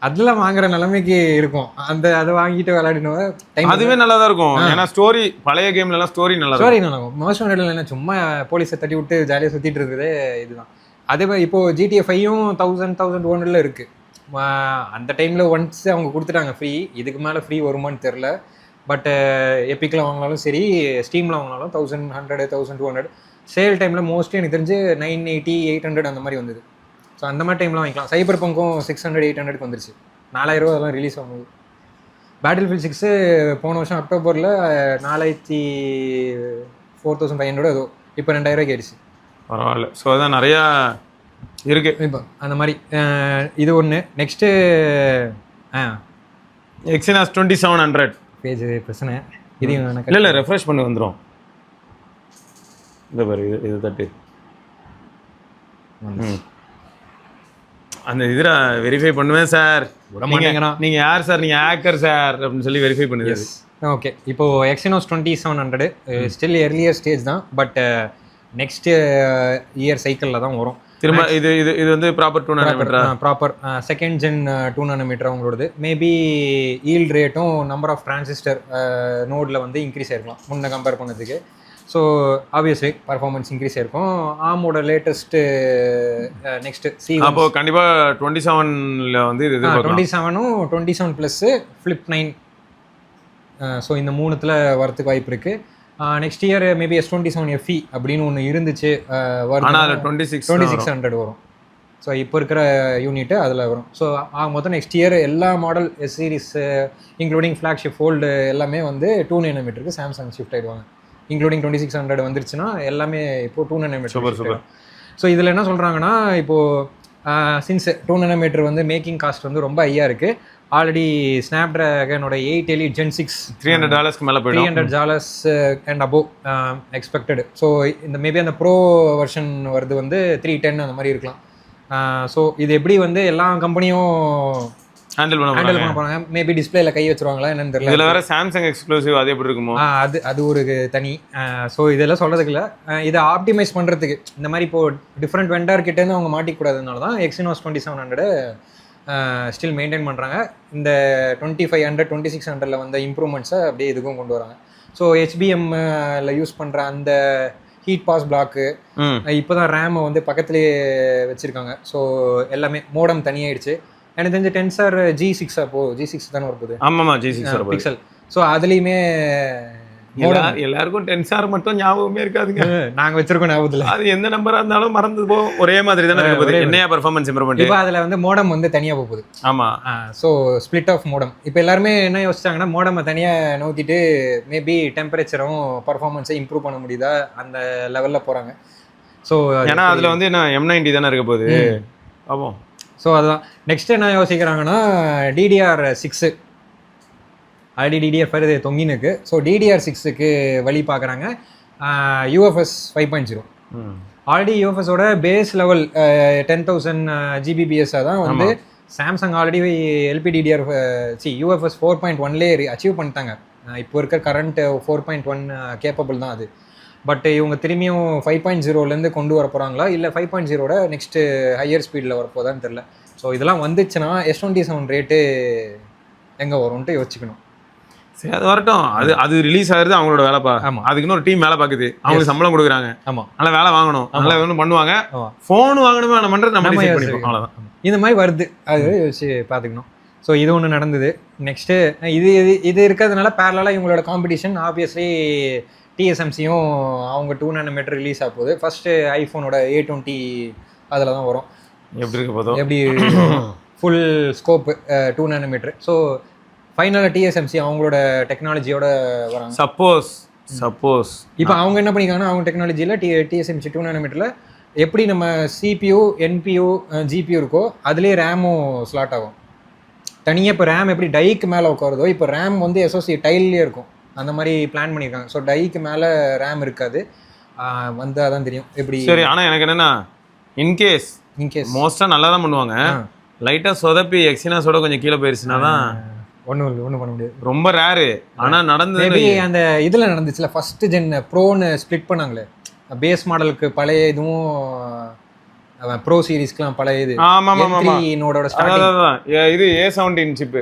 அதெல்லாம் வாங்குற நிலைமைக்கு இருக்கும். அதை வாங்கிட்டு விளையாடினோம். அதுவே நல்லா தான் இருக்கும். ஏன்னா ஸ்டோரி, பழைய கேம்லலாம் ஸ்டோரி நல்லா இருக்கும். மோஸ்ட் வாண்டட்ல என்ன சும்மா போலீஸை தட்டி விட்டு ஜாலியாக சுற்றிட்டு இருக்குதே இதுதான். அதே மாதிரி இப்போது GTA 5யும் 1100 இருக்குது. அந்த டைமில் ஒன்ஸ் அவங்க கொடுத்துட்டாங்க ஃப்ரீ. இதுக்கு மேலே ஃப்ரீ வருமானு தெரில. பட் எப்பிக்கில் வாங்கினாலும் சரி, ஸ்டீமில் வாங்கினாலும் 1100 1200. சேல் டைமில் மோஸ்ட்லி எனக்கு தெரிஞ்சு 980 800 அந்த மாதிரி வந்தது. ஸோ அந்த மாதிரி டைம்லாம் வாங்கிக்கலாம். சைபர் பங்கும் 600 800க்கு வந்துருச்சு. 4000 ரூபா அதெல்லாம் ரிலீஸ் ஆகுது. பேட்டில்ஃபீல்ட் 6 போன வருஷம் அக்டோபரில் 4500 ஏதோ, இப்போ 2000 ரூபாய்க்கு ஆயிடுச்சு. பரவாயில்ல. ஸோ அதான் நிறையா இருக்கு இப்போ அந்த மாதிரி இது ஒன்று. நெக்ஸ்ட்டு எக்ஸினாஸ் 2700 பேஜ் பிரச்சனை. இது இல்லை ரெஃப்ரெஷ் பண்ணி வந்துடும். இந்த பாரு இது தட்டு அந்த இதில் வெரிஃபை பண்ணுவேன் சார். நீங்கள் யார் சார், நீங்கள் ஹேக்கர் சார் அப்படின்னு சொல்லி வெரிஃபை பண்ணுது. ஓகே, இப்போது எக்ஸினோஸ் 2700 ஸ்டில் எர்லியர் ஸ்டேஜ் தான், பட் நெக்ஸ்ட் இயர் சைக்கிளில் தான் வரும் திரும்ப. இது இது இது வந்து ப்ராப்பர் 2 நானோமீட்டரா? ப்ராப்பர் செகண்ட் ஜென் 2 நானோமீட்டர் அவங்களோடது. மேபி ஈல்ட் ரேட்டும் நம்பர் ஆஃப் டிரான்சிஸ்டர் நோடில் வந்து இன்க்ரீஸ் ஆயிருக்கலாம் முன்ன கம்பேர் பண்ணதுக்கு. ஸோ ஆப்வியஸ்லி பர்ஃபார்மன்ஸ் இன்க்ரீஸ் ஆயிருக்கும். ஆமோட லேட்டஸ்ட்டு நெக்ஸ்ட்டு அப்போ கண்டிப்பாக 27ல் வந்து இது 27ம் 27 ப்ளஸ்ஸு ஃப்ளிப் 9. ஸோ இந்த 3த்தில் வரத்துக்கு வாய்ப்பு இருக்குது. Next year maybe S27 FE அப்படின்னு ஒன்று இருந்துச்சு, வரும். 2600 வரும். ஸோ இப்போ இருக்கிற யூனிட்டு அதில் வரும். ஸோ மொத்தம் நெக்ஸ்ட் இயர் எல்லா model S series including flagship fold எல்லாமே வந்து 2 நானோமீட்டருக்கு சாம்சங் ஷிஃப்ட் ஆகிடுவாங்க. இன்க்ளூடிங் 2600 வந்துருச்சுன்னா எல்லாமே இப்போது 2 நானோமீட்டர். சூப்பர். ஸோ இதில் என்ன சொல்கிறாங்கன்னா, இப்போது சின்ஸ் 2 நானோமீட்டர் வந்து மேக்கிங் காஸ்ட் வந்து ரொம்ப ஹையாக இருக்குது. ஆல்ரெடி ஸ்னாப் ட்ராகனோட 8 Elite Gen 6 $300 மேலே போய்டும். $300 அண்ட் அபோவ் எக்ஸ்பெக்டட். ஸோ இந்த மேபி அந்த ப்ரோ வெர்ஷன் வருது வந்து 310 அந்த மாதிரி இருக்கலாம். ஸோ இது எப்படி வந்து எல்லா கம்பெனியும் ஹேண்டில் பண்ண போறாங்க. மேபி டிஸ்பிளேல கை வச்சிருவாங்களா என்னன்னு தெரியல. இதில் வேற சாம்சங் எக்ஸ்க்ளூசிவ் அது எப்படி இருக்குமோ அது ஒரு தனி. ஸோ இதெல்லாம் சொல்கிறதுக்கு இல்லை, இதை ஆப்டிமைஸ் பண்ணுறதுக்கு இந்த மாதிரி இப்போது டிஃப்ரெண்ட் வெண்டர் கிட்டேருந்து அவங்க மாட்டிக்கூடாதுனால தான் எக்ஸினோஸ் 2700 ஸ்டில் மெயின்டைன் பண்ணுறாங்க. இந்த 2500 2600 வந்த இம்ப்ரூவ்மெண்ட்ஸை அப்படியே இதுக்கும் கொண்டு வராங்க. ஸோ HBMல யூஸ் பண்ணுற அந்த ஹீட் பாஸ் பிளாக்கு இப்போ தான் ரேமை வந்து பக்கத்துலேயே வச்சுருக்காங்க. ஸோ எல்லாமே மோடம் தனியாகிடுச்சு. எனக்கு தெரிஞ்ச டென்சார் G6 அப்போது G6 தானே வருது. ஆமாம்மா G6 பிக்சல். ஸோ அதுலேயுமே எல்லாருக்கும் டென்சார் மட்டும் ஞாபகமே இருக்காதுங்க. நாங்கள் வச்சிருக்கோம் ஞாபகத்தில். அது எந்த நம்பராக இருந்தாலும் மறந்து போகும். ஒரே மாதிரி தானே இருக்க போகுது. என்னையா பர்ஃபார்மன்ஸ் இம்ப்ரூவ்மெண்ட். இப்போ அதில் வந்து மோடம் வந்து தனியாக போகுது. ஆமாம். So split of modem. இப்போ எல்லாருமே என்ன யோசிச்சாங்கன்னா, மோடமை தனியாக நோக்கிட்டு மேபி டெம்பரேச்சரும் பர்ஃபார்மன்ஸை இம்ப்ரூவ் பண்ண முடியுதா அந்த லெவலில் போகிறாங்க. ஸோ ஏன்னா அதில் வந்து என்ன M90 தானே இருக்க போகுது. ஆமாம். ஸோ அதுதான் நெக்ஸ்ட் என்ன யோசிக்கிறாங்கன்னா, DDR6 ஆல்ரெடி DDR5 தொங்கினுக்கு. ஸோ DDR6க்கு வழி பார்க்குறாங்க. UFS 5.0 ஆல்ரெடி UFSோட பேஸ் லெவல் 10,000 Gbps தான் வந்து சாம்சங் ஆல்ரெடி UFS 4.1லே அச்சீவ் பண்ணிட்டாங்க. இப்போ இருக்க கரண்ட் 4.1 கேப்பபிள் தான் அது. பட் இவங்க திரும்பியும் 5.0லேருந்து கொண்டு வர போகிறாங்களா இல்லை 5.0ட நெக்ஸ்ட்டு ஹையர் ஸ்பீடில் வரப்போதான்னு தெரில. ஸோ இதெல்லாம் வந்துச்சுன்னா S27 ரேட்டு எங்கே வரும்ன்ட்டு யோசிச்சுக்கணும். சரி அது வரட்டும். அது ரிலீஸ் ஆகுது அவங்களோட வேலைப்பா. ஆமாம். அதுக்குன்னு ஒரு டீம் வேலை பார்க்குது. அவங்களுக்கு சம்பளம் கொடுக்குறாங்க. ஆமாம். நல்லா வேலை வாங்கணும். நல்லா ஒன்றும் பண்ணுவாங்க. ஃபோன் வாங்கணுமே நம்ம பண்ணுறது நம்ம அவ்வளோதான். இந்த மாதிரி வருது, அது வச்சு பார்த்துக்கணும். ஸோ இது ஒன்று நடந்தது. நெக்ஸ்ட்டு இது இருக்கிறதுனால பேரலாக இவங்களோட காம்படிஷன் ஆப்வியஸ்லி TSMCயும் அவங்க 2 நானோமீட்டர் ரிலீஸ் ஆக போகுது. ஃபஸ்ட்டு ஐஃபோனோட A20 அதில் தான் வரும். எப்படி இருக்க போதும், எப்படி ஃபுல் ஸ்கோப்பு 2 நானோமீட்டர். ஸோ ஃபைனலாக TSMC அவங்களோட டெக்னாலஜியோட வராங்க. சப்போஸ் இப்போ அவங்க என்ன பண்ணிக்காங்கன்னா, அவங்க டெக்னாலஜியில் TSMC 2 நானோமீட்டரில் எப்படி நம்ம CPU NPU GPU இருக்கோ அதுலேயே ரேமும் ஸ்லாட் ஆகும். தனியாக இப்போ ரேம் எப்படி டைக்கு மேலே உட்காருதோ, இப்போ ரேம் வந்து SoC டைல்லே இருக்கும். அந்த மாதிரி பிளான் பண்ணியிருக்காங்க. ஸோ டைக்கு மேலே ரேம் இருக்காது. வந்து அதான் தெரியும் எப்படி. சரி, ஆனால் எனக்கு என்னென்னா இன்கேஸ் மோஸ்ட்டாக நல்லா தான் பண்ணுவாங்க. லைட்டாக சொதப்பி எக்ஸினாஸோட கொஞ்சம் கீழே போயிடுச்சுன்னா தான் ஒன்றும் பண்ண முடியாது. ரொம்ப ரேரு. ஆனால் நடந்தது அந்த இதில் நடந்துச்சுல, ஃபஸ்ட்டு ஜென் ப்ரோன்னு ஸ்ப்ளிட் பண்ணாங்களே, பேஸ் மாடலுக்கு பழைய இதுவும் ப்ரோ சீரிஸ்க்குலாம் பழைய இது நோடோட இது A17 சிப்,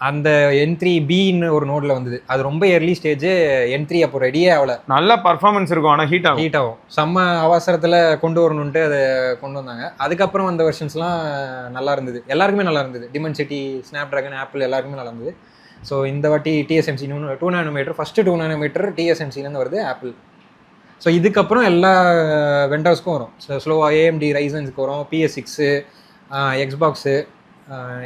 அந்த N3Bன்னு ஒரு நோடில் வந்தது. அது ரொம்ப எர்லி ஸ்டேஜ். N3 அப்போ ரெடியே ஆகல. நல்ல பர்ஃபார்மன்ஸ் இருக்கும், ஆனால் ஹீட் ஆகும். செம்ம அவசரத்தில் கொண்டு வரணுன்ட்டு அதை கொண்டு வந்தாங்க. அதுக்கப்புறம் அந்த வெர்ஷன்ஸ்லாம் நல்லா இருந்தது, எல்லாருக்குமே நல்லா இருந்தது. டிமென்சிட்டி, ஸ்னாப் ட்ராகன், ஆப்பிள் எல்லாருக்குமே நல்லா இருந்தது. ஸோ இந்த வாட்டி TSMC 2 நானோமீட்டர் ஃபஸ்ட்டு 2 நானோமீட்டர் TSMCலேருந்து வருது ஆப்பிள். ஸோ இதுக்கப்புறம் எல்லா வெண்டர்ஸ்க்கும் வரும். ஸோ ஸ்லோவாக AMD ரைசன்ஸுக்கு வரும், PS6 Xbox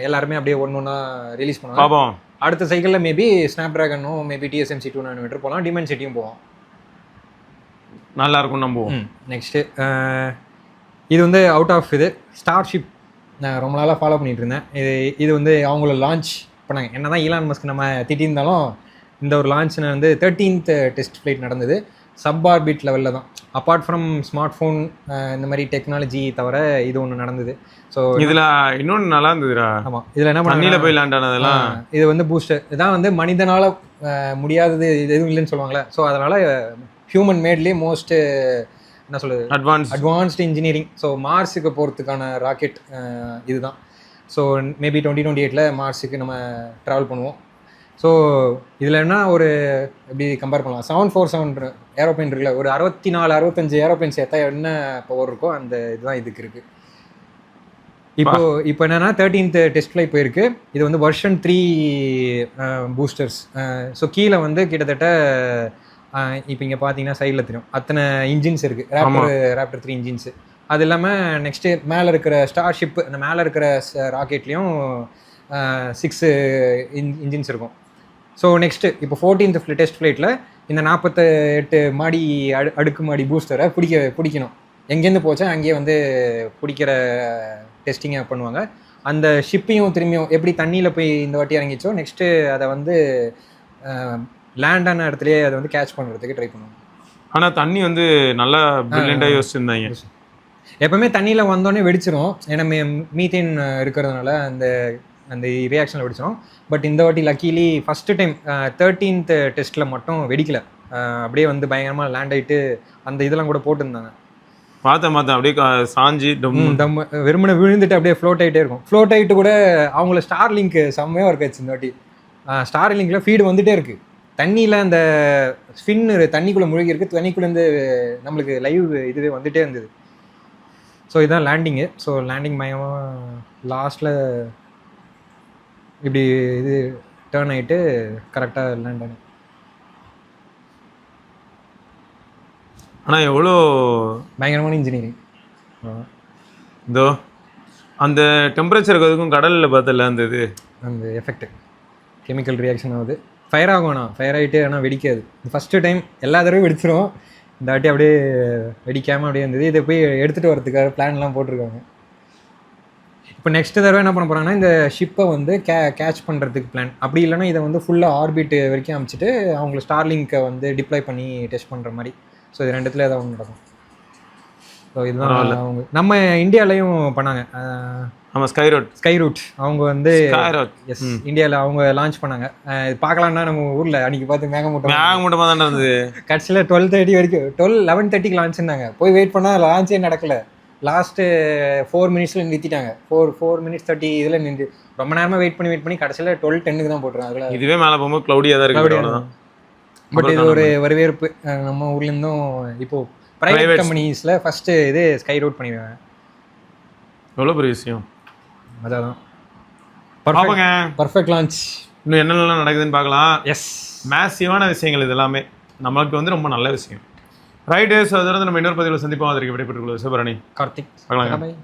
எல்லாருமே அப்படியே ஒன்று ஒன்றா ரிலீஸ் பண்ணுவாங்க. பாப்போம். அடுத்த சைக்கிளில் மேபி ஸ்னாப் ட்ராகனும் மேபி டிஎஸ்எம்சி 2 போகலாம், டிமென்சிட்டியும் போவோம். நல்லா இருக்கும் நம்புவோம். நெக்ஸ்ட்டு இது வந்து அவுட் ஆஃப் இது ஸ்டார்ஷிப் நான் ரொம்ப நாளாக ஃபாலோ பண்ணிட்டு இருந்தேன். இது வந்து அவங்கள லான்ச் பண்ணாங்க. என்ன தான் ஈலான் மஸ்க் நம்ம திட்டியிருந்தாலும் இந்த ஒரு லான்ச் வந்து 13th டெஸ்ட் ஃப்ளைட் நடந்தது. சப் ஆர்பிட் லெவலில் தான், அப்பார்ட் ஃப்ரம் ஸ்மார்ட் ஃபோன் இந்த மாதிரி டெக்னாலஜி தவிர இது ஒன்று நடந்தது. ஸோ இதில் இன்னொன்று நல்லா இருந்ததுடா. ஆமாம், இதில் என்ன தண்ணியில் போய் லேண்ட் ஆனதெல்லாம் இது வந்து பூஸ்டர் இதான் வந்து மனிதனால் முடியாதது இது எதுவும் இல்லைன்னு சொல்லுவாங்களே. ஸோ அதனால் ஹியூமன் மேட்லேயே மோஸ்ட் என்ன சொல்லுது அட்வான்ஸ்டு இன்ஜினியரிங். ஸோ மார்ஸுக்கு போகிறதுக்கான ராக்கெட் இதுதான். ஸோ மேபி 2028 மார்ஸுக்கு நம்ம ட்ராவல் பண்ணுவோம். ஸோ இதில் என்ன ஒரு எப்படி கம்பேர் பண்ணலாம், 747 ஏரோப்ளைன் இருக்குல்ல, ஒரு 64-65 ஏரோப்ளைன் சேர்த்தா என்ன பவர் இருக்கோ அந்த இதுதான் இதுக்கு இருக்குது. இப்போ என்னன்னா 13th டெஸ்ட் ஃப்ளைட் போயிருக்கு. இது வந்து வெர்ஷன் 3 பூஸ்டர்ஸ். ஸோ கீழே வந்து கிட்டத்தட்ட இப்போ இங்கே பார்த்தீங்கன்னா சைடில் தெரியும் அத்தனை இன்ஜின்ஸ் இருக்குது, ராப்டர் 3 இன்ஜின்ஸு. அது இல்லாமல் நெக்ஸ்ட்டு மேலே இருக்கிற ஸ்டார்ஷிப் அந்த மேலே இருக்கிற ராக்கெட்லேயும் 6 இன்ஜின்ஸ் இருக்கும். ஸோ நெக்ஸ்ட்டு இப்போ 14th டெஸ்ட் ஃப்ளைட்டில் இந்த 48 மாடி அடுக்கு மாடி பூஸ்டரை பிடிக்கணும். எங்கேருந்து போச்சா அங்கேயே வந்து பிடிக்கிற டெஸ்டிங்கை பண்ணுவாங்க. அந்த ஷிப்பையும் திரும்பியும் எப்படி தண்ணியில் போய் இந்த வாட்டி இறங்கிச்சோ நெக்ஸ்ட்டு அதை வந்து லேண்டான இடத்துலையே அதை வந்து கேட்ச் பண்ணுறதுக்கு ட்ரை பண்ணுவாங்க. ஆனால் தண்ணி வந்து நல்லா பிரில்லியண்டாக யோசிச்சிருந்தாங்க. எப்பவுமே தண்ணியில் வந்தோடனே வெடிச்சிரும், ஏன்னா மீத்தேன் இருக்கிறதுனால அந்த அந்த ரியாக்ஷனில் வெடிச்சிடும். பட் இந்த வாட்டி லக்கீலி ஃபஸ்ட்டு டைம் 13th டெஸ்ட்டில் மட்டும் வெடிக்கலை. அப்படியே வந்து பயங்கரமாக லேண்ட் ஆகிட்டு அந்த இதெல்லாம் கூட போட்டுருந்தாங்க. பார்த்தேன் அப்படியே சாஞ்சி தம் வெறுமனை விழுந்துட்டு அப்படியே ஃப்ளோட் ஆகிட்டே இருக்கும். ஃப்ளோட் ஆகிட்டு கூட அவங்கள ஸ்டார் லிங்க் செம்மையாக இருக்காச்சு இந்த வாட்டி. ஸ்டார் லிங்கில் ஃபீடு வந்துகிட்டே இருக்குது. தண்ணியில் அந்த ஸ்பின்னு தண்ணிக்குள்ளே முழுகி இருக்குது, தண்ணிக்குள்ளேருந்து நம்மளுக்கு லைவ் இதுவே வந்துகிட்டே இருந்தது. ஸோ இதுதான் லேண்டிங்கு. ஸோ லேண்டிங் பயமாக லாஸ்ட்டில் இப்படி இது டேர்ன் ஆகிட்டு கரெக்டாக லேண்ட் ஆனேன். ஆனால் எவ்வளோ பயங்கரமான இன்ஜினியரிங். இதோ அந்த டெம்பரேச்சருக்கு அதுக்கும் கடலில் பார்த்தல அந்த இது அந்த எஃபெக்ட் கெமிக்கல் ரியாக்ஷன் ஆகுது, ஃபயர் ஆகும்ண்ணா. ஃபயர் ஆகிட்டு ஆனால் வெடிக்காது. ஃபஸ்ட்டு டைம் எல்லா தடவையும் வெடிச்சிரும், இந்த வாட்டி அப்படியே வெடிக்காமல் அப்படியே இருந்தது. இதை போய் எடுத்துகிட்டு வரதுக்காக பிளான்லாம் போட்டிருக்காங்க. இப்போ நெக்ஸ்ட் தடவை என்ன பண்ண போகிறாங்கன்னா இந்த ஷிப்பை வந்து கேட்ச் பண்ணுறதுக்கு பிளான். அப்படி இல்லைன்னா இதை வந்து ஃபுல்லாக ஆர்பிட் வரைக்கும் அமைச்சிட்டு அவங்கள ஸ்டார்லிங்கை வந்து டிப்ளாய் பண்ணி டெஸ்ட் பண்ணுற மாதிரி. ஸோ இது ரெண்டுத்துல ஏதாவது ஒன்று நடக்கும். ஸோ இதுதான் அவங்க நம்ம இந்தியாவிலையும் பண்ணாங்க. ஆமாம், ஸ்கை ரூட் அவங்க வந்து எஸ் இந்தியாவில் அவங்க லான்ச் பண்ணாங்க. பார்க்கலாம்னா நம்ம ஊரில் அன்றைக்கி பார்த்து மேகமூட்டமாக தான் இருந்தது. கடைசியில் 12:30 வரைக்கும் 11:30 லான்ச்சுன்னாங்க. போய் வெயிட் பண்ணால் லான்ச்சே நடக்கலை. லாஸ்ட்டு 4 minutesல நிறுத்திட்டாங்க. 4 minutes 30 இதில் நின்று ரொம்ப நேரமாக வெயிட் பண்ணி கடைசியில் 12:10 தான் போட்டுருக்காங்க. இதுவே மேலே போகும்போது க்ளௌடியாக தான் இருக்கு. பட் இது ஒரு வரவேற்பு. நம்ம ஊர்லேருந்தும் இப்போது ப்ரைவேட் கம்பெனிஸில் ஃபஸ்ட்டு இது ஸ்கை ரூட் பண்ணிடுவாங்க. எவ்வளோ பெரிய விஷயம். அதான் பர்ஃபெக்ட் லான்ச். இன்னும் என்னென்னலாம் நடக்குதுன்னு பார்க்கலாம். எஸ், மேசிவான விஷயங்கள் இது எல்லாமே நம்மளுக்கு வந்து ரொம்ப நல்ல விஷயம். ரைட் டேஸ் அதிலிருந்து நம்ம இன்னொரு பதிவில் சந்திப்போம். அதற்கு விடைபெற்றுக் கொள்வது சிவபரணி, கார்த்திக். பார்க்கலாம்.